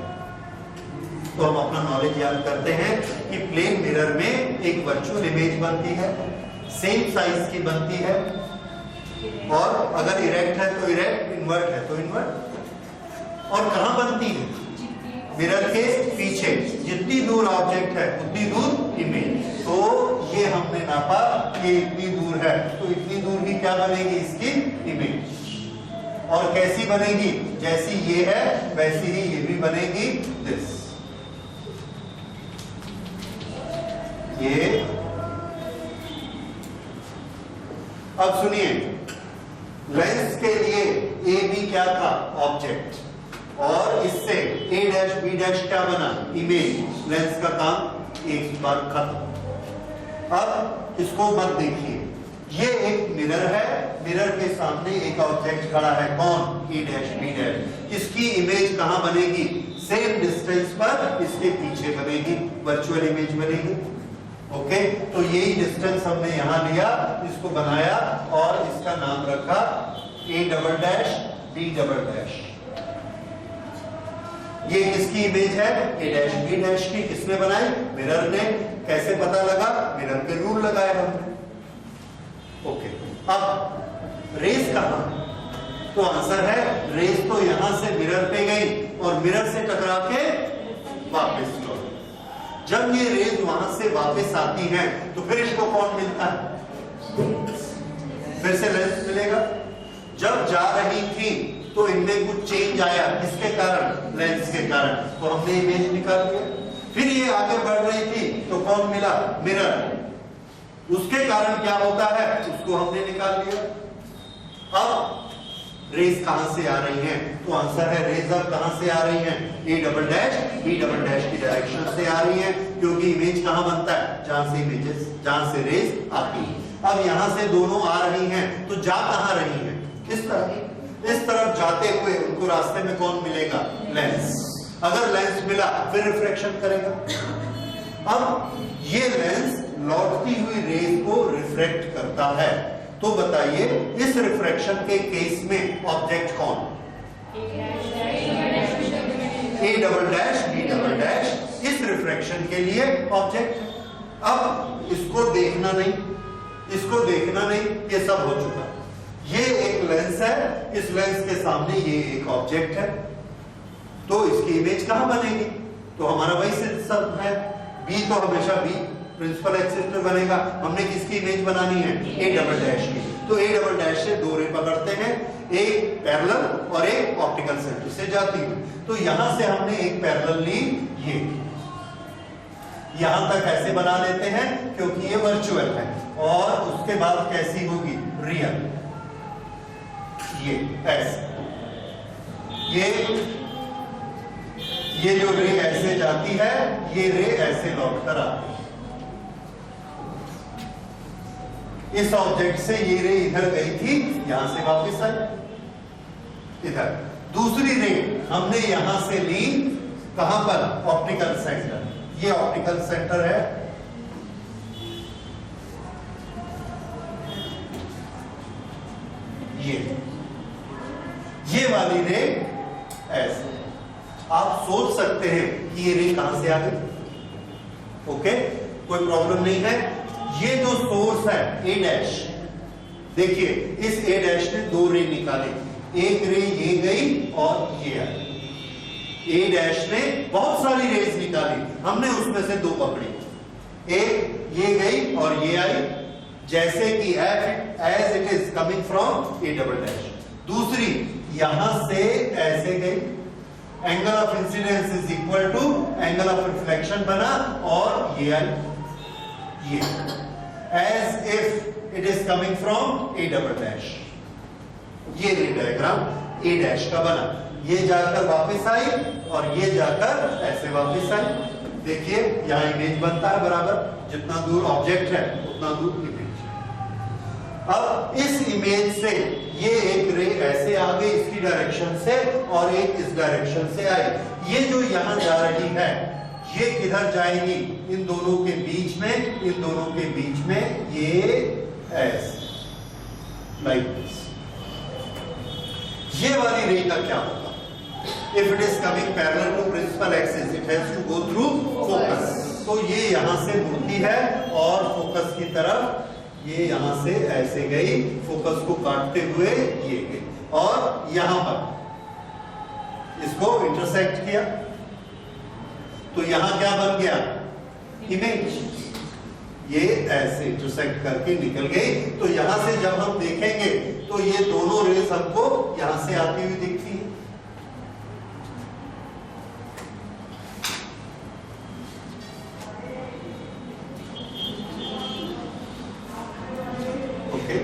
तो हम अपना नॉलेज याद करते हैं कि प्लेन मिरर में एक वर्चुअल इमेज बनती है, सेम साइज की बनती है, और अगर इरेक्ट है तो इरेक्ट, इन्वर्ट है तो इन्वर्ट। और कहां बनती है? मिरर के पीछे। जितनी दूर ऑब्जेक्ट है उतनी दूर इमेज। तो ये हमने नापा, ये इतनी दूर है तो इतनी दूर ही क्या बनेगी? इसकी इमेज। और कैसी बनेगी? जैसी ये है वैसी ही ये भी बनेगी। दिस, ये। अब सुनिए, लेंस के लिए ए बी क्या था? ऑब्जेक्ट, और इससे ए डैश बी डैश क्या बना? इमेज। लेंस का काम एक बार खत्म। अब इसको मत देखिए, ये एक मिरर है, मिरर के सामने एक ऑब्जेक्ट खड़ा है। कौन? ए डैश बी डैश। इसकी इमेज कहां बनेगी? सेम डिस्टेंस पर इसके पीछे बनेगी, वर्चुअल इमेज बनेगी। ओके, तो यही डिस्टेंस हमने यहां लिया, इसको बनाया और इसका नाम रखा A double dash B double dash. ये किसकी इमेज है? ए डैश बी डैश की। किसने बनाई? मिरर ने। कैसे पता लगा? मिरर के रूल लगाए हमने। ओके, अब रेस कहां? तो आंसर है रेस तो यहां से मिरर पे गई और मिरर से टकरा के वापस लौटी। जब ये रेज वहां से वापस आती हैं तो फिर इसको कौन मिलता है? फिर से लेंस मिलेगा। जब जा रही थी तो इनमें कुछ चेंज आया, किसके कारण? लेंस के कारण, तो हमने इमेज निकाल लिया। फिर ये आगे बढ़ रही थी तो कौन मिला? मिरर। उसके कारण क्या होता है? उसको हमने निकाल लिया। अब रेज कहां से आ रही हैं? तो आंसर है रेज अब कहां से आ रही हैं? A double dash B double dash की डायरेक्शन से आ रही हैं, क्योंकि इमेज कहां बनता है? जहां से इमेजेस, जहां से रेज आती है। अब यहां से दोनों आ रही हैं तो जा कहां रही हैं? इस तरफ। इस तरफ जाते हुए उनको रास्ते में कौन मिलेगा? लेंस। अगर लेंस मिला फिर रिफ्रैक्शन करेगा। अब ये लेंस लौटती हुई रेज को रिफ्रैक्ट करता है। तो बताइए इस रिफ्रैक्शन के केस में ऑब्जेक्ट कौन? A double dash B double dash इस रिफ्रैक्शन के लिए ऑब्जेक्ट। अब इसको देखना नहीं, इसको देखना नहीं, ये सब हो चुका। ये एक लेंस है, इस लेंस के सामने ये एक ऑब्जेक्ट है, तो इसकी इमेज कहां बनेगी? तो हमारा वही सिद्ध है, बी तो हमेशा बी प्रिंसिपल एक्सिस पे बनेगा। हमने किसकी इमेज बनानी है? ए डबल डैश की। तो ए डबल डैश से दो रे पकड़ते हैं, एक पैरेलल और एक ऑप्टिकल सेंटर से जाती है। तो यहां से हमने एक पैरेलल ली, ये यहां तक ऐसे बना लेते हैं क्योंकि ये वर्चुअल है, और उसके बाद कैसी होगी? रियल। ये ऐसे, ये जो रे ऐसे जाती है, ये रे ऐसे लौट कर आती है। इस ऑब्जेक्ट से ये रे इधर गई थी, यहां से वापस आई इधर। दूसरी रे हमने यहां से ली, कहां पर? Optical centre. ये ऑप्टिकल सेंटर है, ये वाली रे ऐसे आप सोच सकते हैं कि ये रे कहां से आ गई। ओके, कोई प्रॉब्लम नहीं है। ये जो सोर्स है ए डैश, देखिए इस ए डैश ने दो रे निकाले, एक रे ये गई और ये आई। ए डैश ने बहुत सारी रेज निकाली, हमने उसमें से दो पकड़ी, एक ये गई और ये आई, जैसे कि as it is coming from A double dash. दूसरी यहां से ऐसे गई, angle of incidence is equal to angle of reflection बना और ये आई, ये as if it is coming from A double dash. ये रे डायग्राम ए डैश का बना, ये जाकर वापस आई और ये जाकर ऐसे वापस आई। देखिए यहां इमेज बनता है बराबर, जितना दूर ऑब्जेक्ट है उतना दूर इमेज। अब इस इमेज से ये एक रे ऐसे आ गई इसकी डायरेक्शन से और एक इस डायरेक्शन से आई। ये जो यहां जा रही है ये किधर जाएगी, इन दोनों के बीच में, इन दोनों के बीच में ये ऐसे लाइक दिस। ये वाली रे का क्या होगा? If it is coming parallel to principal axis, it has to go through focus. तो ये यहां से मुड़ती है और फोकस की तरफ ये यहां से ऐसे गई, फोकस को काटते हुए ये गई और यहां पर इसको इंटरसेक्ट किया, तो यहां क्या बन गया? इमेज। ये ऐसे इंटरसेक्ट करके निकल गई। तो यहां से जब हम देखेंगे तो ये दोनों रेस हमको यहां से आती हुई दिखती है। ओके,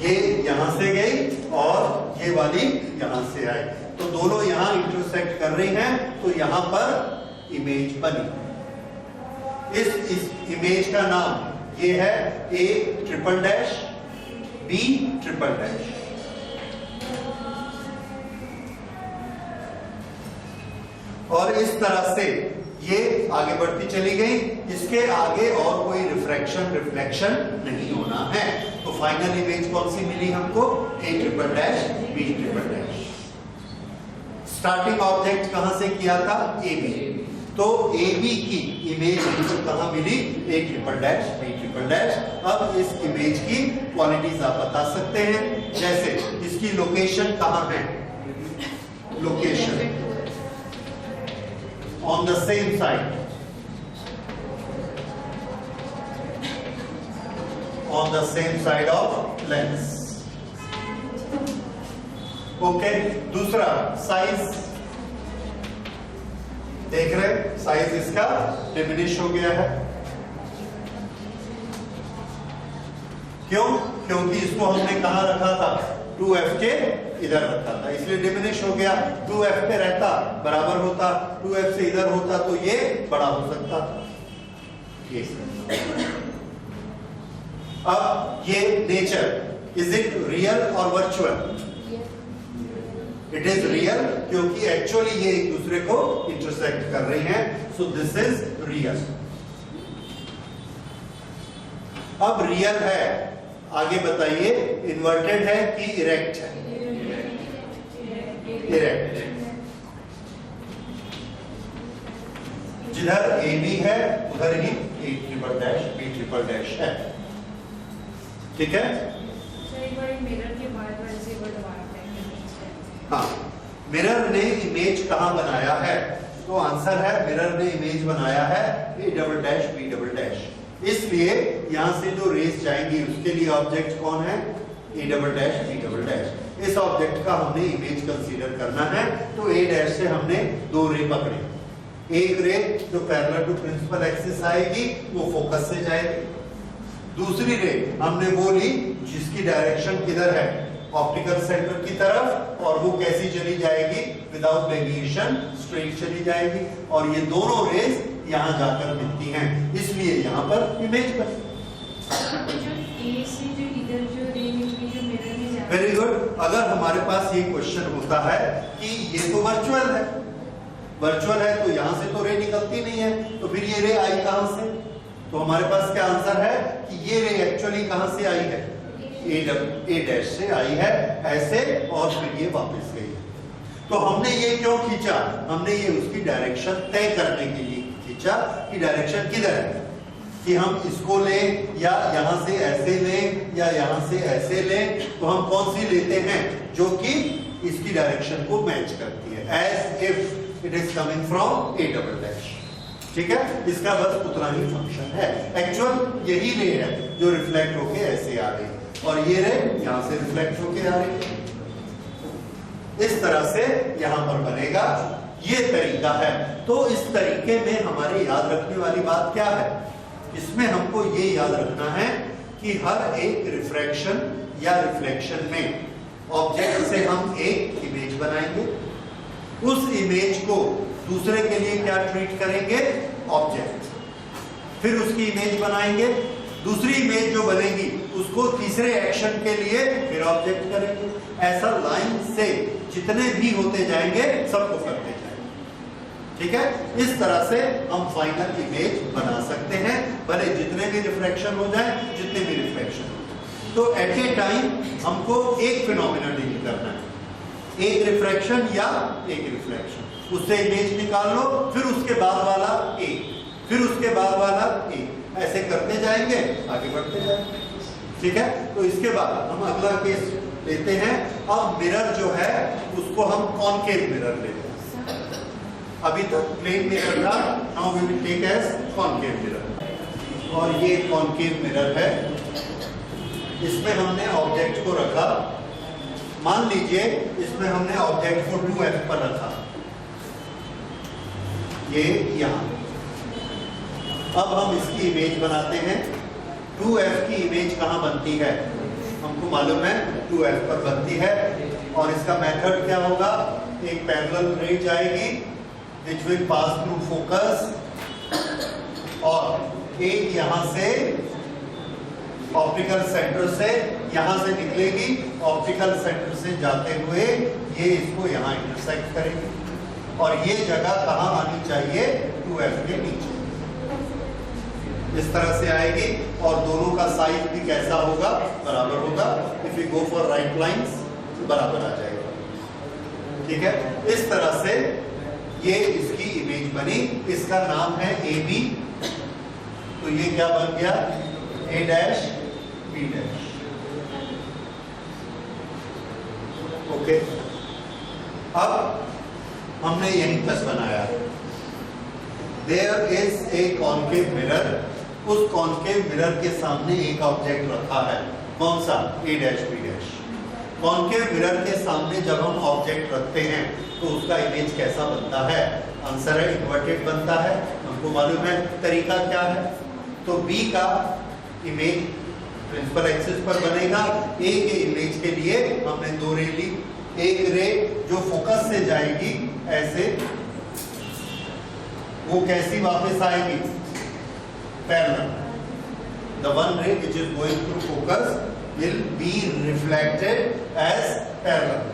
ये यहां से गई और ये वाली यहां से आई, तो दोनों यहां इंटरसेक्ट कर रही हैं, तो यहां पर इमेज बनी। इस इमेज का नाम ये है A triple dash B triple dash. और इस तरह से ये आगे बढ़ती चली गई, इसके आगे और कोई रिफ्रैक्शन रिफ्लेक्शन नहीं होना है। तो फाइनल इमेज कौन सी मिली हमको? A triple dash B triple dash. Starting object कहां से किया था? ए बी, तो ए बी की इमेज हमको कहां मिली? A triple dash B triple dash. अब इस इमेज की क्वालिटीज आप बता सकते हैं, जैसे इसकी लोकेशन कहां है? Location on the same side, on the same side of lens. Okay, दूसरा साइज देख रहे, साइज इसका डिमिनिश हो गया है। क्यों? क्योंकि इसको हमने कहां रखा था? 2f के इधर रखा था, इसलिए डिमिनिश हो गया। 2f पे रहता बराबर होता, 2f से इधर होता तो ये बड़ा हो सकता। ये अब ये नेचर, इज इट रियल और वर्चुअल? इट इज रियल, क्योंकि एक्चुअली ये एक दूसरे को इंटरसेक्ट कर रही हैं, सो दिस इज रियल। अब रियल है, आगे बताइए इन्वर्टेड है कि इरेक्ट है? इरेक्ट। जिधर ए बी है उधर ही A triple dash B triple dash है। ठीक है? हाँ, मिरर ने इमेज कहां बनाया है? तो आंसर है मिरर ने इमेज बनाया है A double dash B double dash. इसलिए यहां से जो रेस जाएंगी उसके लिए ऑब्जेक्ट कौन है? A double dash B double dash. इस ऑब्जेक्ट का हमने इमेज कंसीडर करना है, तो ए डैश से हमने दो रे पकड़े। एक रे जो पैरेलल टू प्रिंसिपल एक्सिस आएगी वो फोकस से जाएगी, दूसरी रे हमने वो ली जिसकी डायरेक्शन किधर है? ऑप्टिकल सेंटर की तरफ, और वो कैसी चली जाएगी? विदाउट डेविएशन स्ट्रेट चली जाएगी, और ये दोनों रेस यहां जाकर मिलती हैं, इसलिए यहां पर इमेज बनी। Very good. अगर हमारे पास ये क्वेश्चन होता है कि ये तो वर्चुअल है, वर्चुअल है तो यहां से तो रे निकलती नहीं है, तो फिर ये रे आई कहां से? तो हमारे पास क्या आंसर है कि ये रे एक्चुअली कहां से आई है? ए डैश से आई है ऐसे, और फिर ये वापस गई है। तो तो हमने ये क्यों खींचा? हमने ये उसकी डायरेक्शन तय करने के लिए खींचा कि डायरेक्शन किधर है, कि हम इसको लें या यहां से ऐसे लें या यहां से ऐसे लें, तो हम कौन सी लेते हैं जो कि इसकी डायरेक्शन को मैच करती है, as if it is coming from A double dash. ठीक है, इसका बस उतना ही फंक्शन है। एक्चुअल यही रे है जो रिफ्लेक्ट होके ऐसे आ रही है और ये रे यहां से रिफ्लेक्ट होके आ रही है। इस तरह से यहां पर बनेगा, ये तरीका है। तो इस तरीके में हमारे याद रखने वाली बात क्या है? इसमें हमको ये याद रखना है कि हर एक रिफ्रैक्शन या रिफ्लेक्शन में ऑब्जेक्ट से हम एक इमेज बनाएंगे, उस इमेज को दूसरे के लिए क्या ट्रीट करेंगे? ऑब्जेक्ट। फिर उसकी इमेज बनाएंगे, दूसरी इमेज जो बनेगी उसको तीसरे एक्शन के लिए फिर ऑब्जेक्ट करेंगे। ऐसा लाइन से जितने भी होते जाएंगे सबको करते जाएंगे। ठीक है, इस तरह से हम फाइनल इमेज बना सकते हैं, भले जितने भी रिफ्रैक्शन हो जाए, जितने भी रिफ्लेक्शन हो जाए। तो एट ए टाइम हमको एक फिनोमेना डील करना है, एक रिफ्रैक्शन या एक रिफ्लेक्शन, उससे इमेज निकाल लो, फिर उसके बाद वाला एक, फिर उसके बाद वाला एक, ऐसे करते जाएंगे, आगे बढ़ते जाएंगे। ठीक है, तो इसके बाद हम अगला केस लेते हैं। अब मिरर जो है उसको हम कॉनकेव मिरर लेते हैं। अभी तक प्लेन मिरर था, now we will take as concave mirror. और ये कॉनकेव मिरर है, इसमें हमने ऑब्जेक्ट को रखा। मान लीजिए इसमें हमने ऑब्जेक्ट को 2f पर रखा, ये यहां। अब हम इसकी इमेज बनाते हैं। 2f की इमेज कहां बनती है? हमको मालूम है 2f पर बनती है। और इसका मेथड क्या होगा? एक पैरेलल रे जाएगी which will pass through focus, और एक यहां से ऑप्टिकल सेंटर से यहां से निकलेगी, ऑप्टिकल सेंटर से जाते हुए ये इसको यहां इंटरसेक्ट करेगी, और ये जगह कहां आनी चाहिए? 2f के नीचे। इस तरह से आएगी, और दोनों का साइज भी कैसा होगा? बराबर होगा। If you go for right lines बराबर आ जाएगा। ठीक है, इस तरह से ये इसकी इमेज बनी। इसका नाम है AB। तो ये क्या बन गया? A dash B dash. Okay, अब हमने यहीं तक बनाया। There is a concave mirror। उस कॉनकेव मिरर के सामने एक ऑब्जेक्ट रखा है, कौन सा? A dash B dash. Concave mirror के सामने जब हम ऑब्जेक्ट रखते हैं तो उसका इमेज कैसा बनता है? आंसर है इन्वर्टेड बनता है। हमको मालूम है तरीका क्या है। तो B का इमेज प्रिंसिपल एक्सिस पर बनेगा। A के इमेज के लिए हमने दो रे ली। एक रे जो फोकस से जाएगी ऐसे, वो कैसी वापस आएगी? Parallel. The one ray which is going through focus will be reflected as parallel.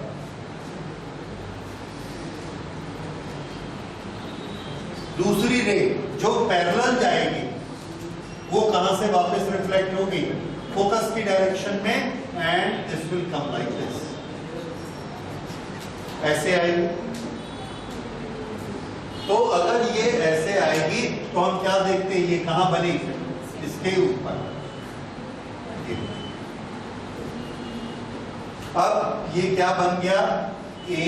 दूसरी रे जो पैरेलल जाएगी वो कहां से वापस रिफ्लेक्ट होगी? फोकस की डायरेक्शन में, and this will come like this, ऐसे आएगी। तो अगर ये ऐसे आएगी तो हम क्या देखते हैं? ये कहां बनी? इसके ऊपर। अब ये क्या बन गया? A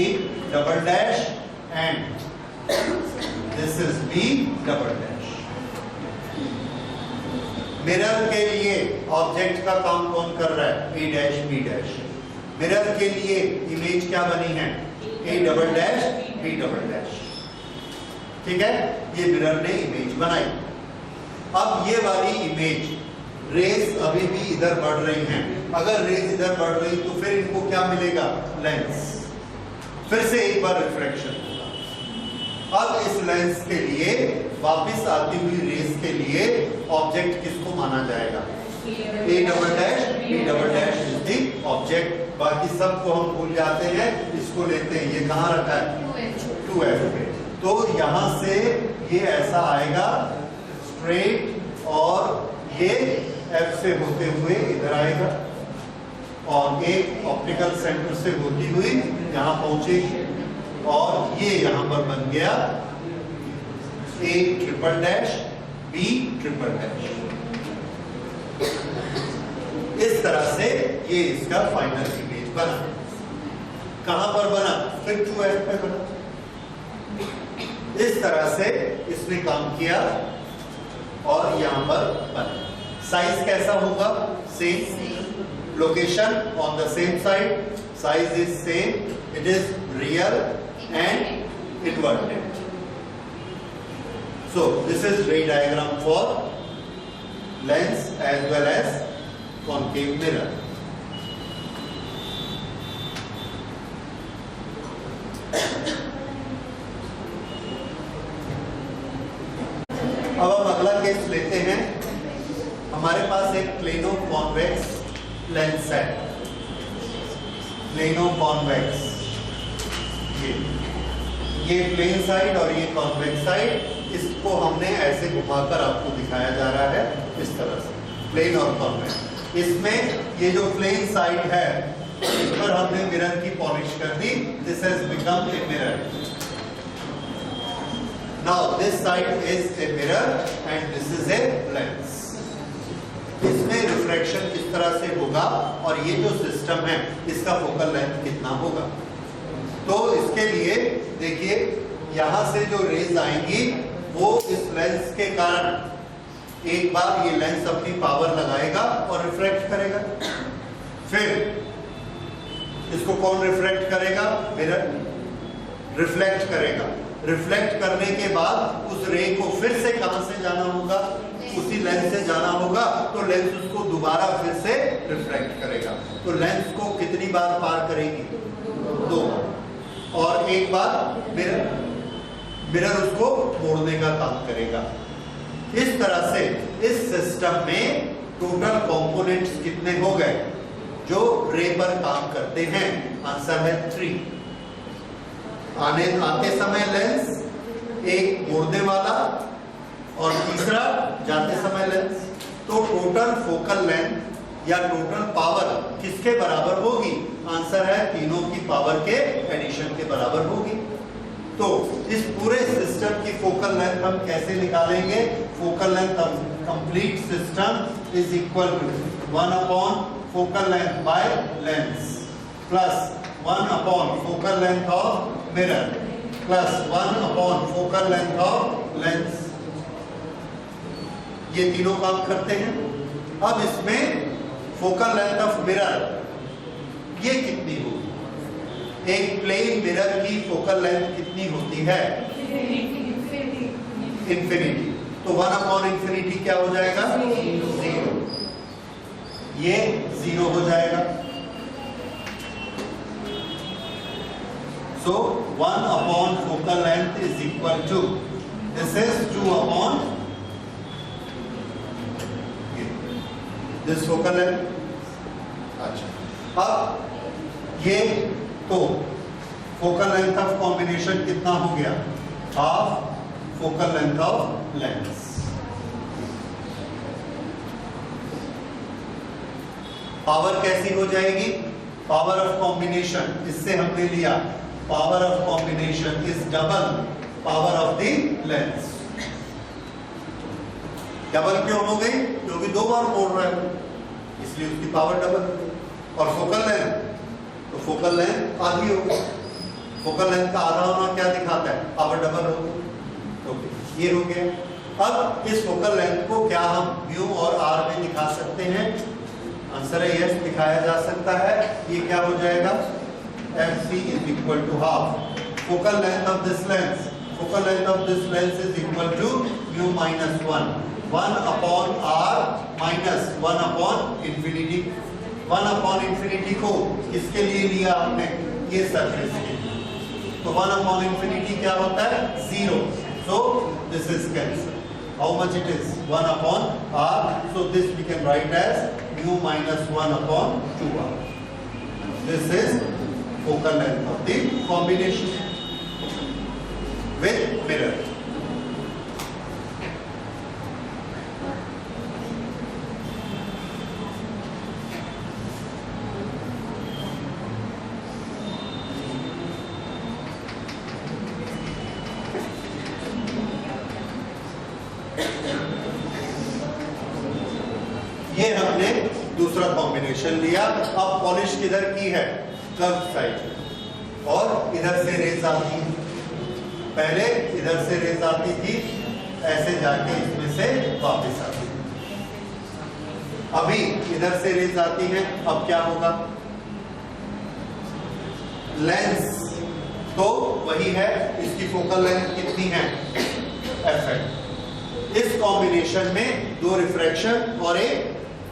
double dash and this is B double dash. Mirror के लिए ऑब्जेक्ट का काम कौन कर रहा है? A dash B dash. Mirror के लिए इमेज क्या बनी है? A double dash B double dash. ठीक है, ये मिरर ने इमेज बनाई। अब ये वाली इमेज, रेज अभी भी इधर बढ़ रही हैं। अगर रेज इधर बढ़ रही तो फिर इनको क्या मिलेगा? लेंस। फिर से एक बार रिफ्रैक्शन होगा। अब इस लेंस के लिए वापस आती हुई रेज के लिए ऑब्जेक्ट किसको माना जाएगा? A double dash B double dash is the object. बाकी सबको हम भूल जाते हैं, इसको लेते हैं। ये कहाँ रखा है? 2f पे। तो यहां से ये ऐसा आएगा स्ट्रेट, और ये F से होते हुए इधर आएगा, और एक ऑप्टिकल सेंटर से होती हुई यहां पहुंचेगी। और ये यहां पर बन गया A triple dash B triple dash. इस तरह से ये इसका फाइनल इमेज बना। कहां पर बना? फिर 2F पे बना। इस तरह से इसने काम किया और यहां पर बना। साइज कैसा होगा? Same. Location on the same side, size is same, it is real and inverted. So this is ray diagram for lens as well as concave mirror. अब हम अगला केस लेते हैं। हमारे पास एक प्लेनो कॉन्वेक्स लेंस है, प्लेनो कॉन्वेक्स, ये प्लेन साइड और ये कॉन्वेक्स साइड, इसको हमने ऐसे घुमाकर आपको दिखाया जा रहा है इस तरह से, प्लेन और कॉन्वेक्स। इसमें ये जो प्लेन साइड है इस पर हमने मिरर की पॉलिश कर दी, this has become a mirror. Now this side is a mirror and this is a lens. इसमें रिफ्रैक्शन किस तरह से होगा और ये जो सिस्टम है इसका फोकल लेंथ कितना होगा? तो इसके लिए देखिए यहां से जो रेज आएंगी वो इस लेंस के कारण एक बार ये लेंस अपनी पावर लगाएगा और रिफ्रैक्ट करेगा। फिर इसको कौन रिफ्रैक्ट करेगा? मिरर रिफ्लेक्ट करेगा। रिफ्लेक्ट करने के बाद उस रे को फिर से कहां से जाना होगा? उसी लेंस से जाना होगा, तो लेंस उसको दोबारा फिर से रिफ्लेक्ट करेगा। तो लेंस को कितनी बार पार करेगी? 2 बार। और एक बार मिरर उसको मोड़ने का काम करेगा। इस तरह से इस सिस्टम में टोटल कंपोनेंट्स कितने हो गए जो रे पर काम करते हैं? आंसर है 3। आते समय लेंस, एक मोड़ने वाला और तीसरा जाते समय लेंस। तो टोटल फोकल लेंथ या टोटल पावर किसके बराबर होगी? आंसर है तीनों की पावर के एडिशन के बराबर होगी। तो इस पूरे सिस्टम की फोकल लेंथ हम कैसे निकालेंगे? Focal length of complete system is equal to 1 upon focal length by lens plus 1 upon focal length of mirror plus 1 upon focal length of lens. ये तीनों काम करते हैं। अब इसमें फोकल लेंथ ऑफ मिरर ये कितनी होगी? एक प्लेन मिरर की फोकल लेंथ कितनी होती है? इंफिनिटी। तो 1 अपॉन इंफिनिटी क्या हो जाएगा? 0। ये 0 हो जाएगा। So 1 upon focal length is equal to, this is 2 upon this focal length। अच्छा, अब ये तो फोकल लेंथ ऑफ कॉम्बिनेशन कितना हो गया? Half focal length of lens. Power कैसी हो जाएगी? पावर ऑफ कॉम्बिनेशन, इससे हमने लिया power of combination is double power of the lens. Double क्यों हो गई? क्योंकि 2 बार मोड़ रहा है इसलिए उसकी पावर डबल हो गई। और फोकल लेंथ, तो फोकल लेंथ आधी होगी। फोकल लेंथ का आधा होना क्या दिखाता है? पावर डबल होगी। ओके, ये हो गया। अब इस फोकल लेंथ को क्या हम म्यू और आर में दिखा सकते हैं? आंसर है यस, दिखाया जा सकता है। ये क्या हो जाएगा? FC is equal to half focal length of this lens. Focal length of this lens is equal to mu minus 1. 1 upon r minus 1 upon infinity. 1 upon infinity को किसके लिए लिया आपने? ये सरफेस के लिए। तो 1 upon infinity क्या होता है? 0. So this is cancel. How much it is? 1 upon r. So this we can write as mu minus 1 upon 2r. This is focal length of the combination with mirror. ये हमने दूसरा कॉम्बिनेशन लिया। अब पॉलिश किधर की है? कर्व साइड, और इधर से रेज आती है। पहले इधर से रेज आती थी, ऐसे जाके इसमें से वापस आती है। अभी इधर से रेज आती है, अब क्या होगा? लेंस तो वही है, इसकी फोकल लेंथ कितनी है? एफ। इस कॉम्बिनेशन में दो रिफ्रैक्शन और एक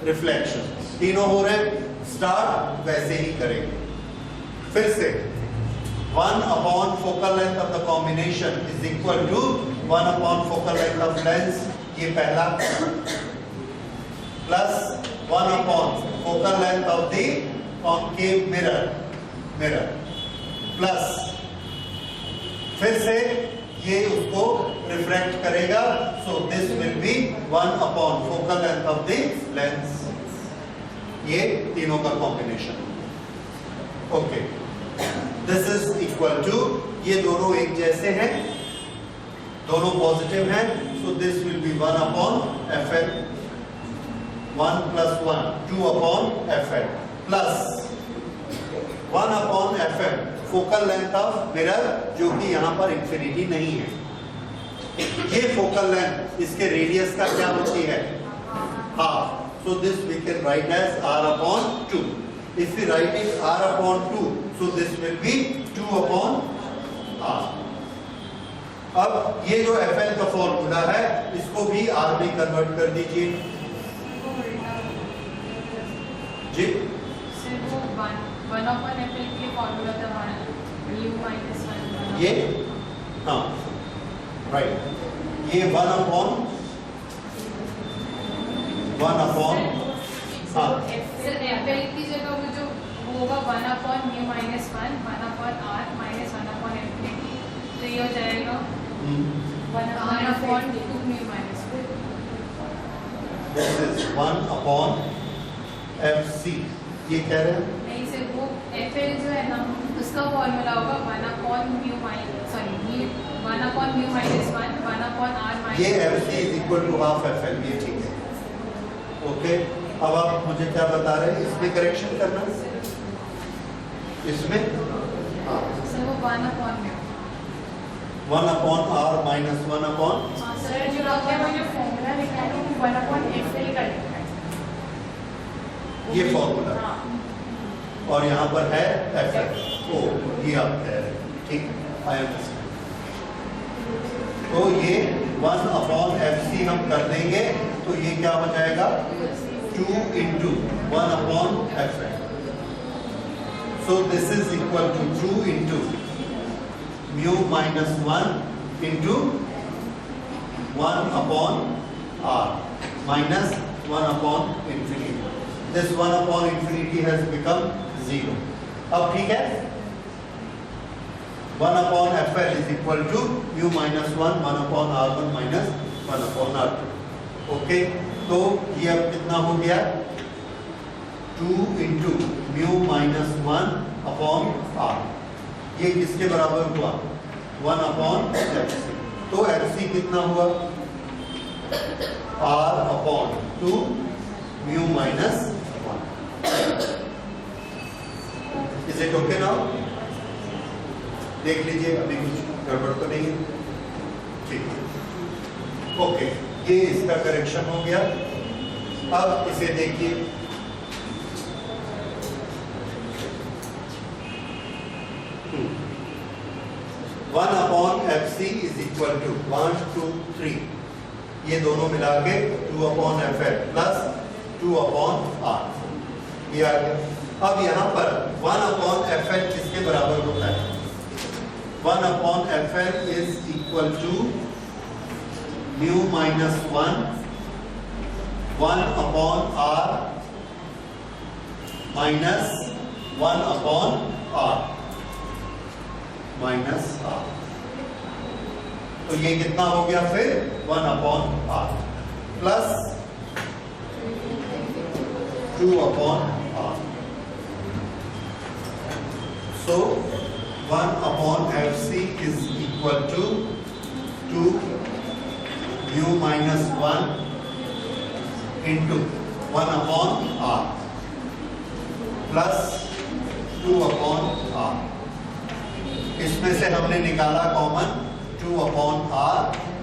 रिफ्लेक्शन, तीनों हो रहे हैं। स्टार्ट वैसे ही करेंगे फिर से। 1 upon focal length of the combination is equal to 1 upon focal length of lens, ये पहला, plus 1 upon focal length of the concave mirror, plus फिर से ये उसको रिफ्रैक्ट करेगा, so this will be 1 upon focal length of the lens। ये तीनों का combination. Okay, this is equal to, ये दोनों एक जैसे हैं, दोनों पॉजिटिव हैं, so this will be 1 upon Fl, 1 plus 1, 2 upon Fl, plus 1 upon Fl, focal length of mirror, जो कि यहाँ पर इंफिनिटी नहीं है। ये फोकल लेंथ, इसके रेडियस का क्या होती है? Half. So this we can write as r upon 2. If we write it r upon 2, so this will be 2 upon r. अब ये जो Fl का फॉर्मूला है, इसको भी r में कन्वर्ट कर दीजिए जी। सिर्फ वो 1 upon Fl के लिए फॉर्मूला था mu minus 1। ये हाँ राइट, ये 1 upon हाँ, सर Fl की जगह वो जो होगा 1 upon mu minus 1, 1 upon r minus 1 upon infinity, तो ये हो जाएगा 1 upon 2 mu minus 1। This is 1 upon Fc। ये कह रहे हैं नहीं सर, वो Fl जो है ना, उसका फॉर्मूला होगा 1 upon mu minus 1 upon mu minus 1, 1 upon r minus। ये Fc is equal to half Fl, ये ठीक है। ओके, अब आप मुझे क्या बता रहे हैं? इसमें करेक्शन करना, इसमें हाँ, सर वो 1 upon mu, 1 upon r minus 1 upon, sir जो आपने मुझे फॉर्मूला लिखा है वो 1 upon Fl का लिखा है, ये फॉर्मूला, और यहाँ पर है Fl। ओ, ये आप कह रहे हैं, ठीक, आई अंडरस्टैंड। तो ये 1 upon Fc हम कर देंगे, तो ये क्या हो जाएगा? 2 into 1 upon Fl। So this is equal to 2 into mu minus 1 into 1 upon r minus 1 upon infinity। This 1 upon infinity has become 0। अब ठीक है, 1 upon Fl is equal to mu minus 1, 1 upon r1 minus 1 upon r2। Okay, तो ये अब कितना हो गया? 2 into mu minus 1 upon r। ये किसके बराबर हुआ? 1 upon Fc। तो Fc कितना हुआ? r upon 2 mu minus 1। Is it okay now? देख लीजिए, अभी कुछ गड़बड़ तो नहीं है, ठीक है। ओके, ये इसका करेक्शन हो गया। अब इसे देखिए, one upon Fc is equal to 1, 2, 3, ये दोनों मिला के 2 upon Fl plus 2 upon r, ये आ गया। अब यहाँ पर 1 अपॉन Fl किसके बराबर होता है? 1 upon Fl is equal to mu minus 1, 1 upon r minus 1 upon r minus r। तो ये कितना हो गया फिर? 1 upon r plus 2 upon r। So 1 upon Fc is equal to 2 mu minus 1 into 1/r plus 2/r। इसमें से हमने निकाला कॉमन 2/r,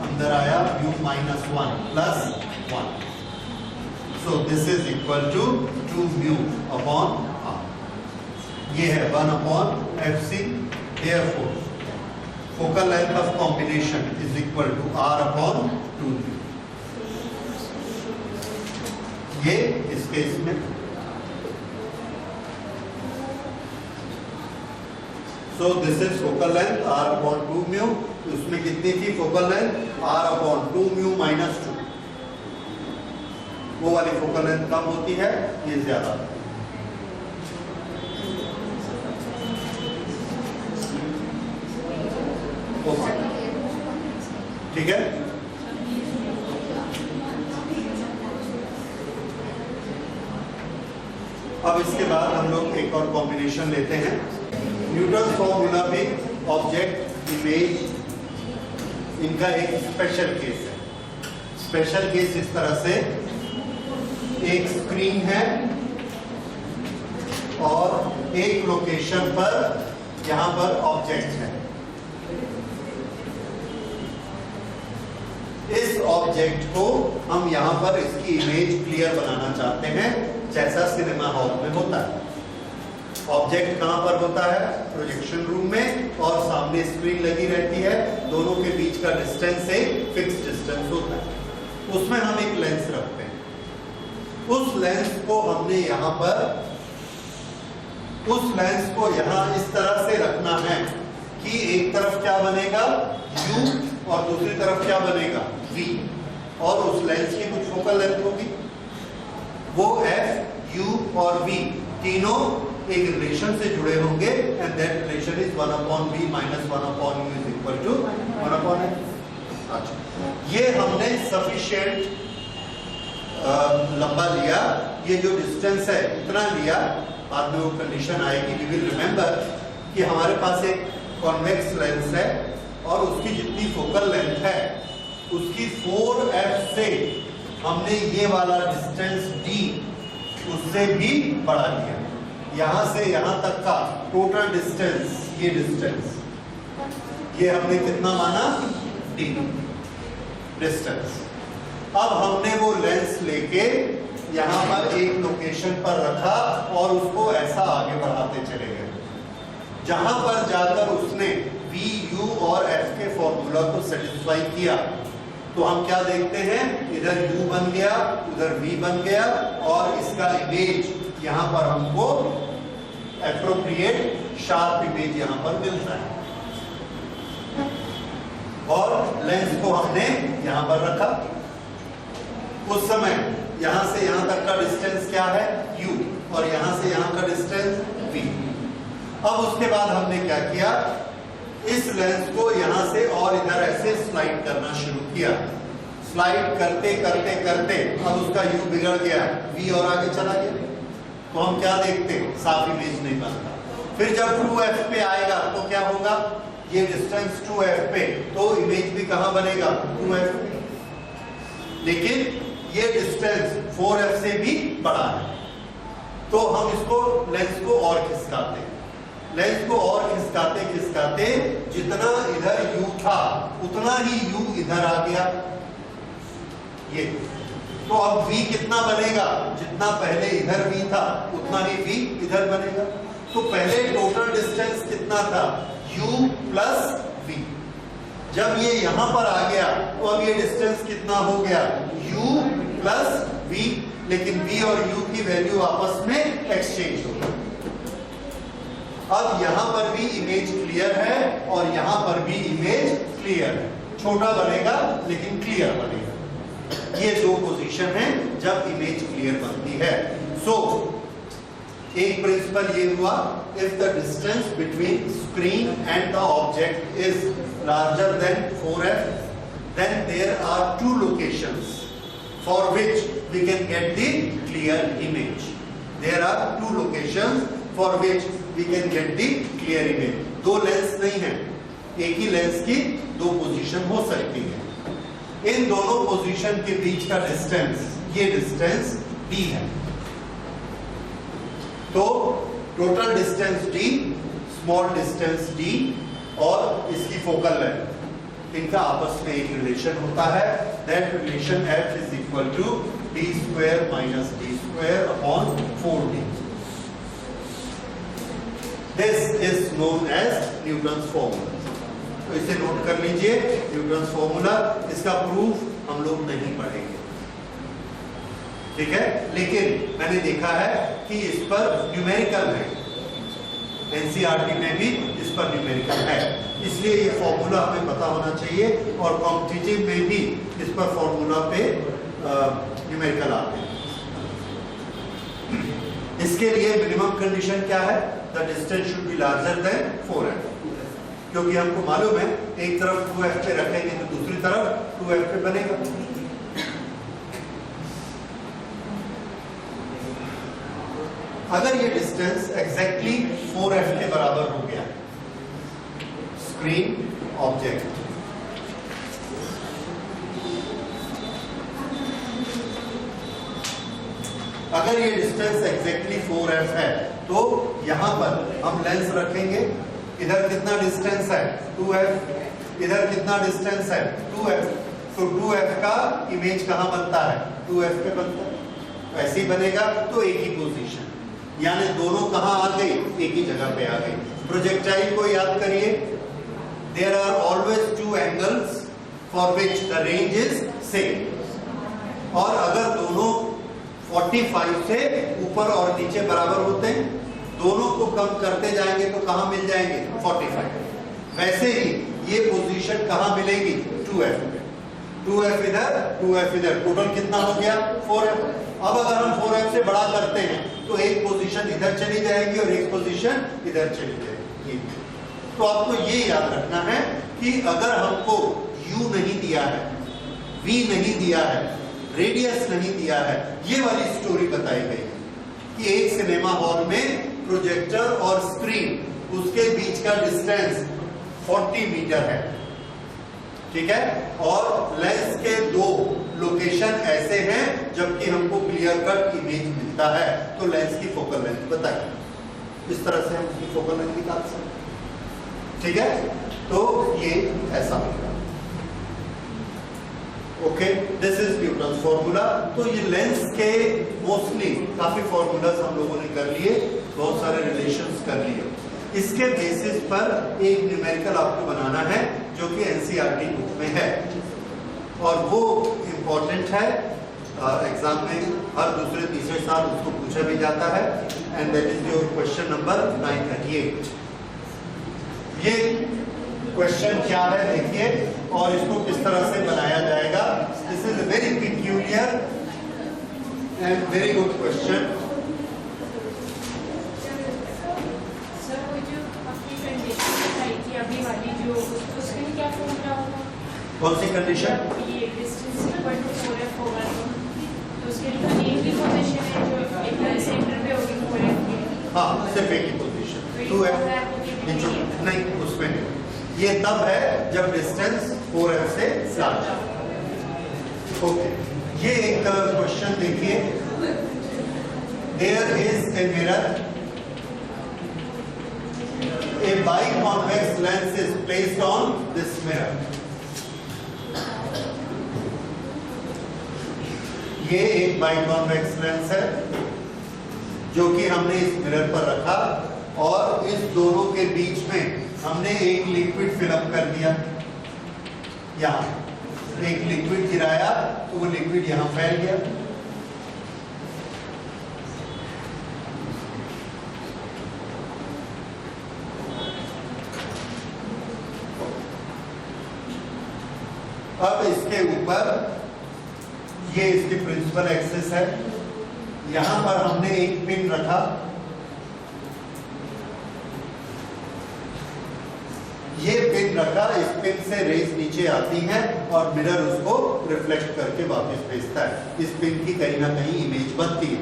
अंदर आया u -1 plus 1। So this is equal to 2μ/r। ये है 1/fc। Therefore focal length of combination is equal to r/2μ। ये इस केस में सो this is focal length r/2μ। उसमें कितनी थी फोकल लेंथ? r/2μ - 2। वो वाली फोकल लेंथ कम होती है, ये ज्यादा। ओके, ठीक है। अब इसके बाद हम लोग एक और कॉम्बिनेशन लेते हैं। न्यूटन फॉर्मूला में ऑब्जेक्ट, इमेज, इनका एक स्पेशल केस है। स्पेशल केस इस तरह से, एक स्क्रीन है और एक लोकेशन पर यहां पर ऑब्जेक्ट है। इस ऑब्जेक्ट को हम यहां पर इसकी इमेज क्लियर बनाना चाहते हैं, जैसा सिनेमा हॉल में होता है। ऑब्जेक्ट कहां पर होता है? प्रोजेक्शन रूम में, और सामने स्क्रीन लगी रहती है। दोनों के बीच का डिस्टेंस एक फिक्स डिस्टेंस होता है। उसमें हम एक लेंस रखते हैं। उस लेंस को हमने यहां पर, उस लेंस को यहां इस तरह से रखना है कि एक तरफ क्या बनेगा? u, और दूसरी तरफ क्या बनेगा? v। और उस लेंस की कुछ फोकल लेंथ होगी, वो f, u और v तीनों एक रिलेशन से जुड़े होंगे, and that relation is 1/v - 1/u is equal to 1/f। अच्छा, ये हमने सफिशिएंट लंबा लिया। ये जो डिस्टेंस है इतना लिया। बाद में वो कंडीशन आएगी, वी विल रिमेंबर कि हमारे पास एक कॉन्वेक्स लेंस है और उसकी जितनी फोकल लेंथ है उसकी 4f से हमने ये वाला डिस्टेंस d उससे भी बढ़ा लिया। यहां से यहां तक का टोटल डिस्टेंस, ये डिस्टेंस, ये हमने कितना माना? d distance. अब हमने वो लेंस लेके यहां पर एक लोकेशन पर रखा और उसको ऐसा आगे बढ़ाते चले गए। जहां पर जाकर उसने v, u और f के फॉर्मूला को सेटिस्फाई किया, तो हम क्या देखते हैं? इधर u बन गया, उधर v बन गया, और इसका इमेज यहां पर हमको एप्रोप्रिएट शार्प इमेज यहां पर मिलता है। और लेंस को हमने यहां पर रखा। उस समय यहां से यहां तक का डिस्टेंस क्या है? u, और यहां से यहां का डिस्टेंस v। अब उसके बाद हमने क्या किया? इस लेंस को यहां से और इधर ऐसे स्लाइड करना शुरू किया। स्लाइड करते करते करते अब उसका u बिगड़ गया, v और आगे चला गया। तो हम क्या देखते? साफ इमेज नहीं बनता। फिर जब 2f पे आएगा तो क्या होगा? ये डिस्टेंस 2f पे, तो इमेज भी कहां बनेगा? 2f पे। लेकिन ये डिस्टेंस 4f से भी बड़ा है, तो हम इसको लेंस को और खिसकाते हैं। लेंस को और खिसकाते खिसकाते जितना इधर u था उतना ही u इधर आ गया। ये तो अब v कितना बनेगा? जितना पहले इधर v था उतना ही v इधर बनेगा। तो पहले टोटल डिस्टेंस कितना था? u plus v। जब ये यहां पर आ गया तो अब ये डिस्टेंस कितना हो गया? u plus v। लेकिन v और u की वैल्यू आपस में एक्सचेंज हो गई। अब यहां पर भी इमेज क्लियर है और यहां पर भी इमेज क्लियर है। छोटा बनेगा लेकिन क्लियर बनेगा। ये दो पोजीशन है जब इमेज क्लियर बनती है। सो एक प्रिंसिपल ये हुआ, if the distance between screen and the object is larger than 4f, then there are two locations for which we can get the clear image. There are two locations for which we can get the clear image. दो लेंस नहीं है, एक ही लेंस की दो पोजीशन हो सकती है। इन दोनों पोजीशन के बीच का डिस्टेंस, ये डिस्टेंस d है। तो total distance d, small distance d और इसकी फोकल लेंथ, इनका आपस में एक रिलेशन होता है। That relation f is equal to d square minus d square upon 4d। This is known as Newton's formula. तो इसे नोट कर लीजिए, न्यूटन्स फॉर्मूला। इसका प्रूफ हम लोग नहीं पढ़ेंगे, ठीक है, लेकिन मैंने देखा है कि इस पर न्यूमेरिकल है, एनसीईआरटी में भी इस पर न्यूमेरिकल है, इसलिए ये फॉर्मूला हमें पता होना चाहिए और कॉम्पिटिटिव में भी इस पर फॉर्मूला पे न्यूमेरिकल आते हैं। इसके लिए मिनिमम कंडीशन क्या है? The distance should be larger than 4f, क्योंकि हमको मालूम है एक तरफ 2f पे रखेंगे तो दूसरी तरफ 2f पे बनेगा। अगर ये डिस्टेंस एग्जैक्टली 4f के बराबर हो गया, स्क्रीन ऑब्जेक्ट, अगर ये डिस्टेंस एग्जैक्टली 4f है तो यहां पर हम लेंस रखेंगे। इधर कितना डिस्टेंस है? 2f। इधर कितना डिस्टेंस है? 2f। तो 2f का इमेज कहां बनता है? 2f पे बनता है। तो ऐसे ही बनेगा, तो एक ही पोजीशन, यानी दोनों कहां आ गई? एक ही जगह पे आ गई। प्रोजेक्टाइल को याद करिए, there are always two angles for which the range is same, और अगर दोनों 45 से ऊपर और नीचे बराबर होते हैं, दोनों को कम करते जाएंगे तो कहां मिल जाएंगे? 45। वैसे ही ये पोजीशन कहां मिलेगी? 2f। 2f इधर, 2f इधर, टोटल कितना हो गया? 4f। अब अगर हम 4f से बड़ा करते हैं तो एक पोजीशन इधर चली जाएगी और एक पोजीशन इधर चली जाएगी। तो आपको ये याद रखना है कि अगर हमको u नहीं दिया है, v नहीं दिया है, रेडियस नहीं दिया है, ये वाली स्टोरी बताई गई है कि एक सिनेमा हॉल में प्रोजेक्टर और स्क्रीन, उसके बीच का डिस्टेंस 40 मीटर है, ठीक है, और लेंस के दो लोकेशन ऐसे हैं जबकि हमको क्लियर कट इमेज मिलता है, तो लेंस की फोकल लेंथ बताइए। इस तरह से हम उसकी फोकल लेंथ निकाल सकते हैं, ठीक है। तो ये ऐसा होगा। Okay, this is Newton's formula. तो ये लेंस के मोस्टली काफी फॉर्मूलाज हम लोगों ने कर लिए, बहुत सारे रिलेशंस कर लिए। इसके बेसिस पर एक न्यूमेरिकल आपको बनाना है जो कि एनसीईआरटी बुक में है, और वो इम्पोर्टेंट है, एग्जाम में हर दूसरे तीसरे साल उसको पूछा भी जाता है, and that is your question number 938। ये क्वेश्चन क्या है देखिए, और इसको किस तरह से बनाया जाएगा। This is a very peculiar and very good question. Sir, वो जो अपनी कंडीशन बताई थी अभी वाली, जो उसके लिए क्या फॉर्मूला होगा? कौन सी कंडीशन? ये डिस्टेंस इक्वल टू 4f होगा, तो उसके लिए तो एक ही पोजीशन है जो एकदम सेंटर पे होगी 4f की। हाँ, सिर्फ एक ही पोजीशन 2f नहीं, उसमें नहीं। ये तब है जब डिस्टेंस 4f से ज्यादा। ओके, ये एक क्वेश्चन देखिए। There is a mirror, a biconvex lens is placed on this mirror. ये एक बाइकॉन्वेक्स लेंस है जो कि हमने इस मिरर पर रखा, और इस दोनों के बीच में हमने एक लिक्विड फिलअप कर दिया। यहां एक लिक्विड गिराया तो वो लिक्विड यहां फैल गया। अब इसके ऊपर ये इसकी प्रिंसिपल एक्सिस है, यहां पर हमने एक पिन रखा, ये पिन रखा, इस पिन से रेज नीचे आती हैं और मिरर उसको रिफ्लेक्ट करके वापस भेजता है। इस पिन की कहीं ना कहीं इमेज बनती है।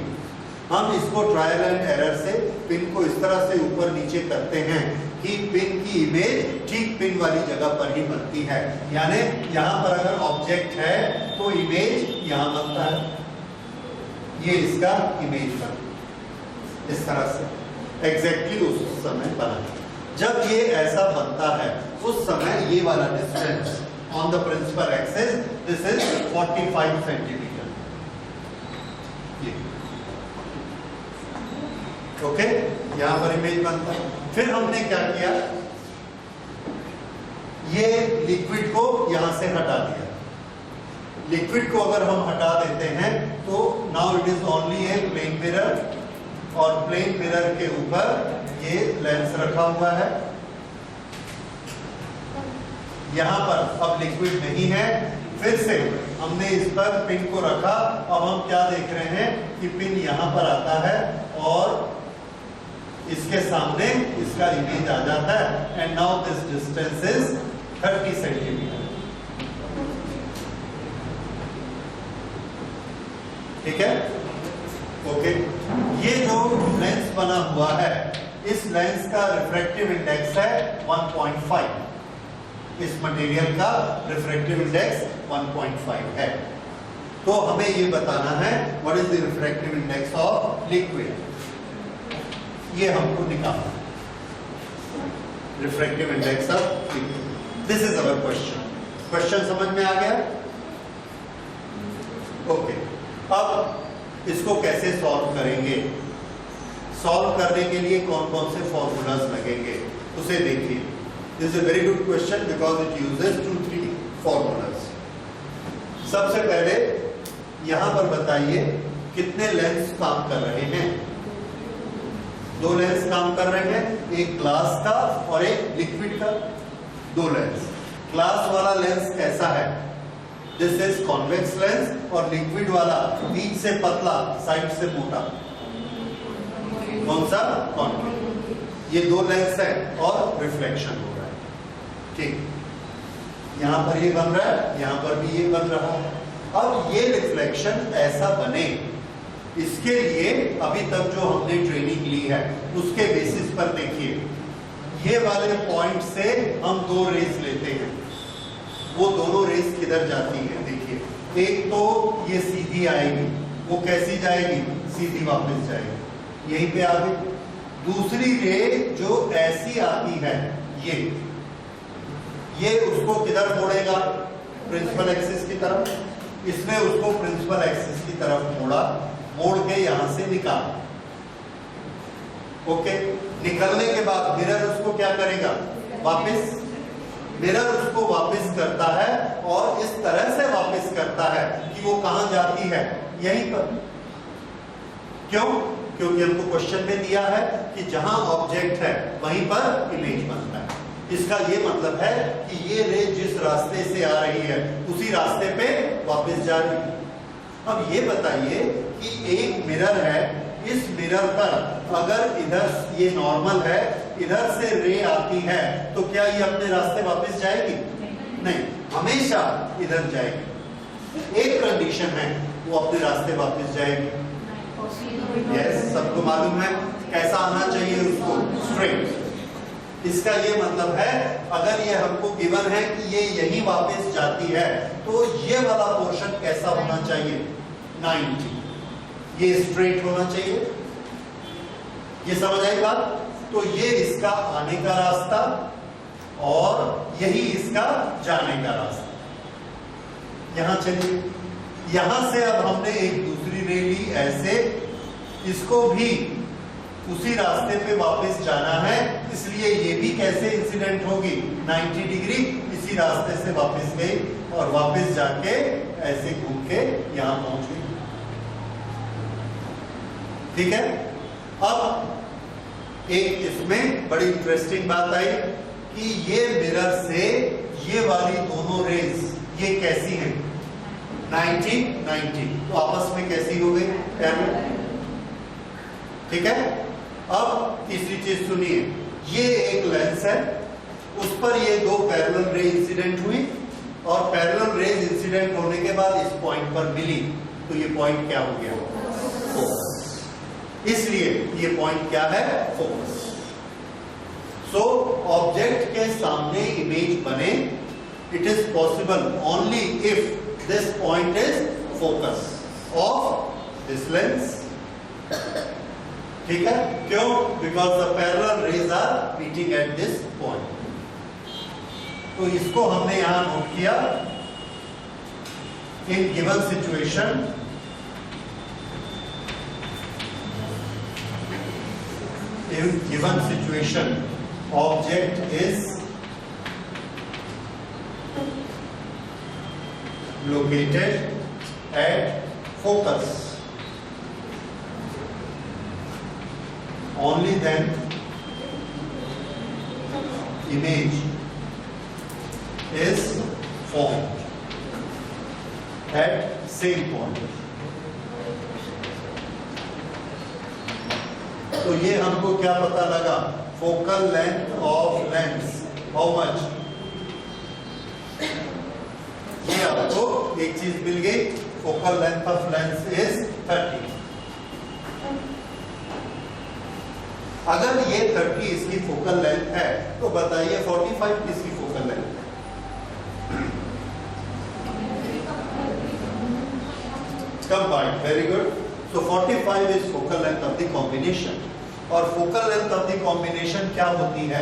हम इसको ट्रायल एंड एरर से पिन को इस तरह से ऊपर नीचे करते हैं कि पिन की इमेज ठीक पिन वाली जगह पर ही बनती है, यानी यहां पर अगर ऑब्जेक्ट है तो इमेज यहां बनता है। ये इसका इमेज बना इस तरह से, एग्जैक्टली उस समय बना। जब ये ऐसा बनता है उस समय ये वाला distance on the principal axis this is 45 centimetre. Okay, यहां पर इमेज बनता है। फिर हमने क्या किया, ये लिक्विड को यहां से हटा दिया। लिक्विड को अगर हम हटा देते हैं तो now it is only a plane mirror, और प्लेन मिरर के ऊपर ये लेंस रखा हुआ है। यहां पर अब लिक्विड नहीं है, फिर से हमने इस पर पिन को रखा। अब हम क्या देख रहे हैं कि पिन यहां पर आता है और इसके सामने इसका इमेज आ जाता है, and now this distance is 30 centimetre. ठीक है, ओके। ये जो लेंस बना हुआ है, इस लेंस का रिफ्रैक्टिव इंडेक्स है 1.5। इस मटेरियल का रिफ्रैक्टिव इंडेक्स 1.5 है। तो हमें ये बताना है what is the refractive index of liquid, ये हमको निकालना है, refractive index of liquid. This is our question. Question समझ में आ गया? ओके, अब इसको कैसे सॉल्व करेंगे? सॉल्व करने के लिए कौन कौन से फॉर्मूलाज लगेंगे उसे देखिए। This is a very good question because it uses 2-3 formulas. सबसे पहले यहां पर बताइए कितने लेंस काम कर रहे हैं? 2 लेंस काम कर रहे हैं, एक ग्लास का और एक लिक्विड का। 2 लेंस। ग्लास वाला लेंस कैसा है? दिस इज कॉन्वेक्स लेंस, और लिक्विड वाला बीच से पतला साइड से मोटा। कौन सा? कॉन्वेक्स। ये 2 लेंस है और रिफ्लेक्शन हो रहा है। ठीक, यहां पर ये बन रहा है, यहां पर भी ये बन रहा है। अब ये रिफ्लेक्शन ऐसा बने, इसके लिए अभी तक जो हमने ट्रेनिंग ली है उसके बेसिस पर देखिए, ये वाले पॉइंट से हम 2 रेज लेते हैं। वो दोनों रेस किधर जाती है? देखिए, एक तो ये सीधी आएगी, वो कैसी जाएगी? सीधी वापस जाएगी, यहीं पे आ गई। दूसरी रे जो ऐसी आती है, ये उसको किधर मोड़ेगा? प्रिंसिपल एक्सिस की तरफ। इसने उसको प्रिंसिपल एक्सिस की तरफ मोड़ा, मोड़ के यहां से निकाला। ओके, निकलने के बाद मिरर उसको क्या करेगा? वापस, मिरर उसको वापस करता है, और इस तरह से वापस करता है कि वो कहां जाती है? यहीं पर। क्यों? क्योंकि हमको क्वेश्चन में दिया है कि जहां ऑब्जेक्ट है वहीं पर इमेज बनता है। इसका ये मतलब है कि ये रे जिस रास्ते से आ रही है उसी रास्ते पे वापस जा रही है। अब ये बताइए कि एक मिरर है, इस मिरर पर अगर इधर ये नॉर्मल है, इधर से रे आती है, तो क्या ये अपने रास्ते वापस जाएगी? नहीं, हमेशा इधर जाएगी। एक कंडीशन है, वो अपने रास्ते वापस जाएगी। यस, सबको मालूम है कैसा आना चाहिए उसको? स्ट्रेट। इसका ये मतलब है अगर ये हमको गिवन है कि ये यही वापस जाती है, तो ये वाला पोर्शन कैसा होना चाहिए? 90। ये स्ट्रेट होना चाहिए। ये समझ आई बात? तो ये इसका आने का रास्ता और यही इसका जाने का रास्ता। यहां चलिए, यहां से अब हमने एक दूसरी रे ली ऐसे, इसको भी उसी रास्ते पे वापस जाना है, इसलिए ये भी कैसे इंसिडेंट होगी? 90 डिग्री इसी रास्ते से वापस गई और वापस जाके ऐसे घूम के यहां पहुंच गई। ठीक है, अब एक इसमें बड़ी इंटरेस्टिंग बात आई कि ये मिरर से ये वाली दोनों रेज ये कैसी हैं? 90 तो आपस में कैसी हो गई? पैरेलल। ठीक है, अब तीसरी चीज सुनिए, ये एक लेंस है, उस पर ये 2 पैरेलल रे इंसिडेंट हुई, और पैरेलल रेज इंसिडेंट होने के बाद इस पॉइंट पर मिली, तो ये पॉइंट क्या हो गया? फोकस। इसलिए ये पॉइंट क्या है? फोकस। सो ऑब्जेक्ट के सामने इमेज बने, it is possible only if this point is focus of this lens, ठीक है, क्यों? Because the parallel rays are meeting at this point. तो इसको हमने यहां नोट किया। In given situation object is located at focus, only then image is formed at same point। तो ये हमको क्या पता लगा? Focal length of lens how much? ये आपको एक चीज मिल गई, focal length of lens is 30। अगर ये 30 इसकी फोकल लेंथ है तो बताइए 45 किसकी फोकल लेंथ है? Combined, very good. So 45 is focal length of the combination। और focal length of the combination क्या होती है?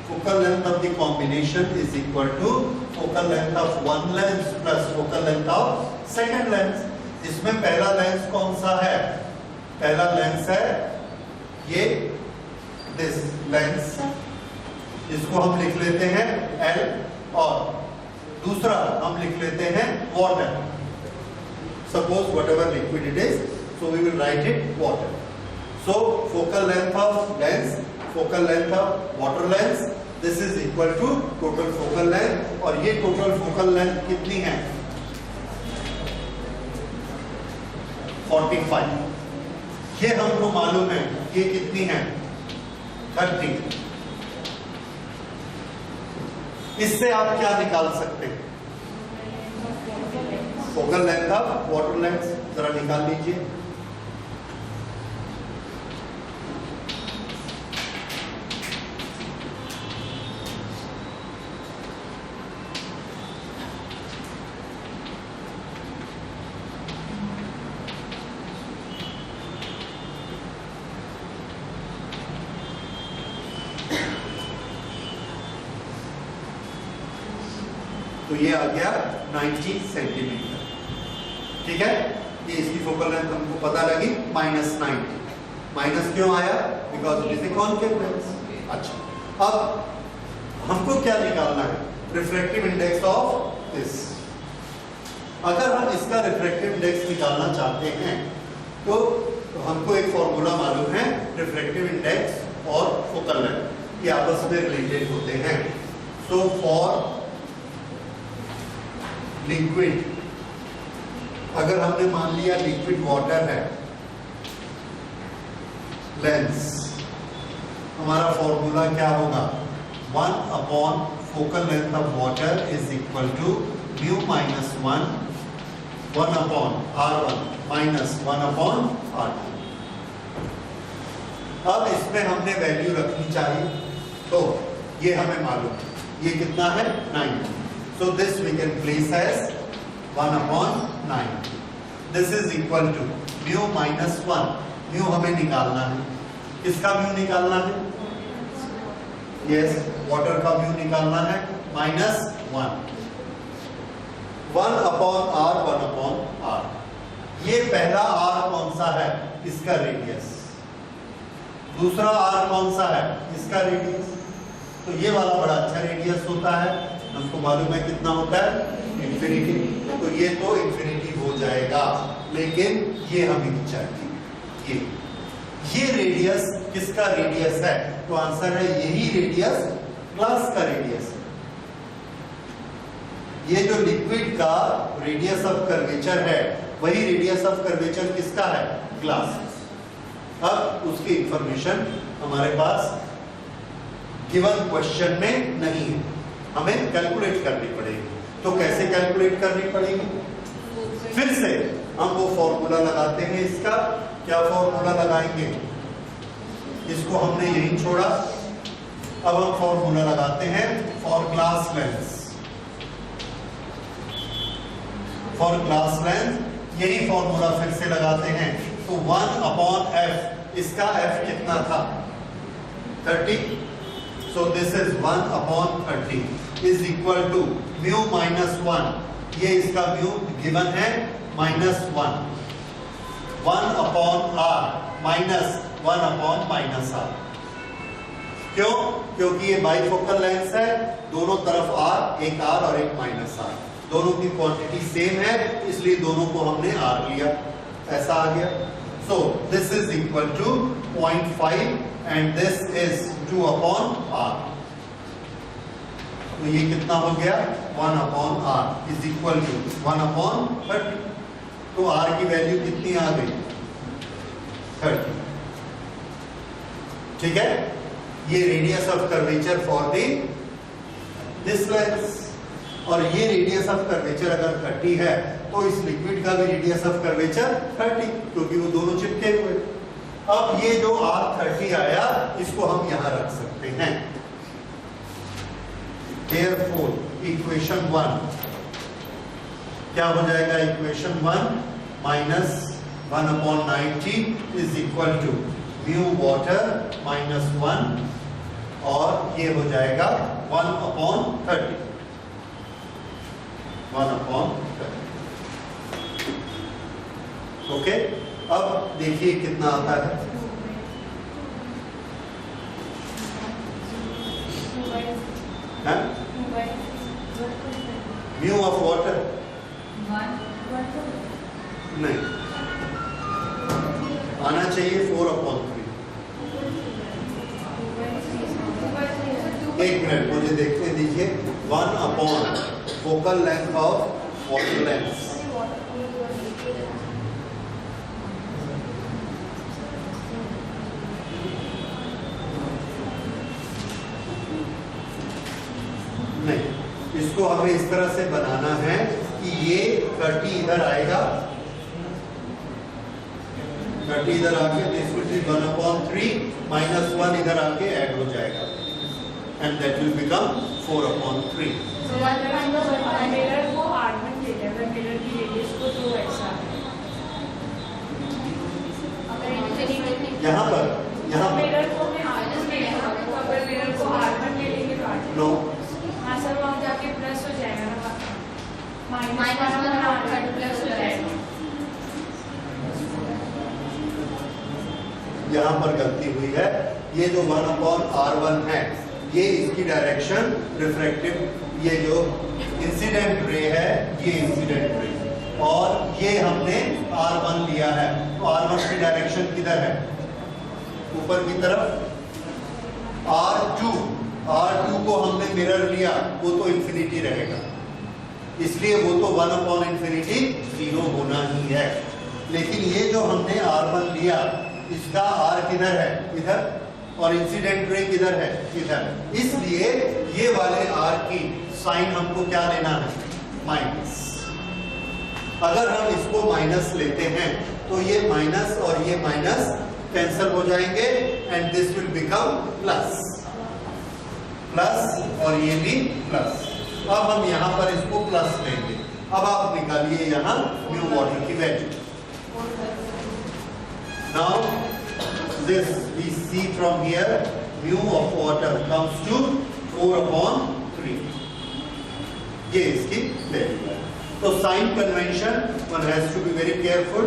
Focal length of the combination is equal to focal length of one lens plus focal length of second lens। इसमें पहला लेंस कौन सा है? पहला लेंस है ये दिस लेंस, इसको हम लिख लेते हैं L, और दूसरा हम लिख लेते हैं water. Suppose whatever liquid it is, so we will write it water। So focal length of lens, focal length of water lens, this is equal to total focal length। और ये total focal length कितनी है? 45। ये हमको मालूम है ये कितनी है? 30। इससे आप क्या निकाल सकते हैं? Focal length of water lens जरा निकाल लीजिए। तो ये आ गया 90 सेंटीमीटर, ठीक है। ये इसकी फोकल लेंथ हमको पता लगी -90। माइनस क्यों आया? Because it is a concave lens. अच्छा, अब हमको क्या निकालना है? Refractive index of this. अगर हम इसका रिफ्रैक्टिव इंडेक्स निकालना चाहते हैं तो हमको एक फॉर्मूला मालूम है, रिफ्रैक्टिव इंडेक्स और फोकल लेंथ ये आपस में रिलेटेड होते हैं। सो फॉर लिक्विड, अगर हमने मान लिया लिक्विड वाटर है लेंस, हमारा फॉर्मूला क्या होगा? 1 upon focal length of water is equal to mu minus 1 upon R1 minus 1 upon R2। अब इसमें हमने वैल्यू रखनी चाहिए, तो ये हमें मालूम है, ये कितना है? 90। So this we can place as 1 upon 9। This is equal to mu minus 1। mu हमें निकालना है, किसका mu निकालना है? Yes, water का mu निकालना है, -1। 1 upon R, 1 upon R। ये पहला R कौन सा है? इसका रेडियस। दूसरा R कौन सा है? इसका रेडियस। तो ये वाला बड़ा अच्छा रेडियस होता है, हमको मालूम है कितना होता है? इंफिनिटी। तो ये तो इंफिनिटी हो जाएगा, लेकिन ये हमें चाहिए ये रेडियस किसका रेडियस है? तो आंसर है यही रेडियस ग्लास का रेडियस है। ये जो लिक्विड का रेडियस ऑफ कर्वेचर है वही रेडियस ऑफ कर्वेचर किसका है? ग्लास। अब उसकी इंफॉर्मेशन हमारे पास गिवन क्वेश्चन में नहीं है, हमें कैलकुलेट करनी पड़ेगी। तो कैसे कैलकुलेट करनी पड़ेगी? फिर से हम वो फॉर्मूला लगाते हैं इसका। क्या फॉर्मूला लगाएंगे? इसको हमने यहीं छोड़ा, अब हम फॉर्मूला लगाते हैं for glass lens. For glass lens यही फॉर्मूला फिर से लगाते हैं। तो 1/f, इसका f कितना था 30, so this is 1/30 is equal to mu minus 1, ये इसका म्यू गिवन है -1, 1/r माइनस 1/-r। क्यों? क्योंकि ये बाइफोकल लेंस है, दोनों तरफ r, एक r और एक -r, दोनों की क्वांटिटी सेम है, इसलिए दोनों को हमने r लिया, ऐसा आ गया। So this is equal to 0.5 and this is 2/r। तो ये कितना हो गया 1/r इज इक्वल टू 1/30। तो r की वैल्यू कितनी आ गई 30। ठीक है, ये radius of curvature for this lens, और ये रेडियस ऑफ कर्वेचर अगर 30 है तो इस लिक्विड का भी रेडियस ऑफ कर्वेचर 30, क्योंकि वो दोनों चिपके हुए। अब ये जो R30 आया इसको हम यहां रख सकते हैं। Therefore इक्वेशन 1 क्या हो जाएगा, equation 1 minus 1/90 is equal to mu water -1, और ये हो जाएगा 1/30, 1/30। ओके, अब देखिए कितना आता है। म्यू ऑफ वाटर नहीं आना चाहिए 4/3। एक मिनट मुझे देखने दीजिए। 1/फोकल लेंथ ऑफ वाटर लेंस, नहीं, इसको हमें इस तरह से बनाना है कि ये 30 इधर आएगा, 30 इधर आके दिस विल बी 1/3 -1 इधर आके ऐड हो जाएगा and that will become 4/3। So mirror को R1 लेते हैं, अगर मिरर की रेडियस को 2x आ यहाँ पर मिरर को मैं R1 ले रहा हूँ, तो अगर मिरर को R1 ले लेंगे तो R2 नो, हाँ सर वहाँ जाके प्लस हो जाएगा ना, -1/r प्लस हो जाएगा। यहाँ पर गलती हुई है। ये जो 1/r1 है ये इसकी डायरेक्शन रिफ्रैक्टिव, ये जो इंसिडेंट रे है ये इंसिडेंट रे, और ये हमने R1 लिया है, तो R1 की डायरेक्शन किधर है, ऊपर की तरफ। R2 को हमने मिरर लिया, वो तो इंफिनिटी रहेगा, इसलिए वो तो 1/∞ 0 होना ही है। लेकिन ये जो हमने R1 लिया इसका R किधर है, इधर, और इंसिडेंट रे किधर है, इधर, इसलिए ये वाले R की साइन हमको क्या लेना है, माइनस। अगर हम इसको माइनस लेते हैं तो ये माइनस और ये माइनस कैंसल हो जाएंगे and this will become plus, और ये भी प्लस। अब हम यहां पर इसको प्लस लेंगे। अब आप निकालिए यहां म्यू वाटर की value. Now this we see from here mu of water comes to 4/3, ये इसकी वैल्यू है। तो sign convention one has to be very careful,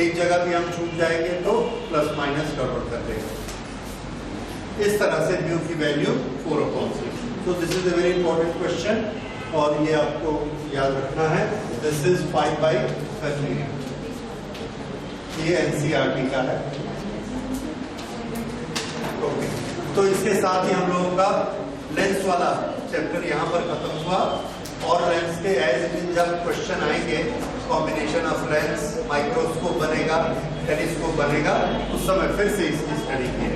एक जगह भी हम छूट जाएंगे तो प्लस माइनस गड़बड़ कर देगा। इस तरह से म्यू की वैल्यू 4/3। तो this is a very important question और ये आपको याद रखना है। दिस इज 5/30, ये एनसीईआरटी का है। ओके, तो इसके साथ ही हम लोगों का लेंस वाला चैप्टर यहाँ पर खत्म हुआ, और लेंस के एज इट इज जब क्वेश्चन आएंगे, कॉम्बिनेशन ऑफ लेंस, माइक्रोस्कोप बनेगा, टेलीस्कोप बनेगा, उस समय फिर से इसकी स्टडी की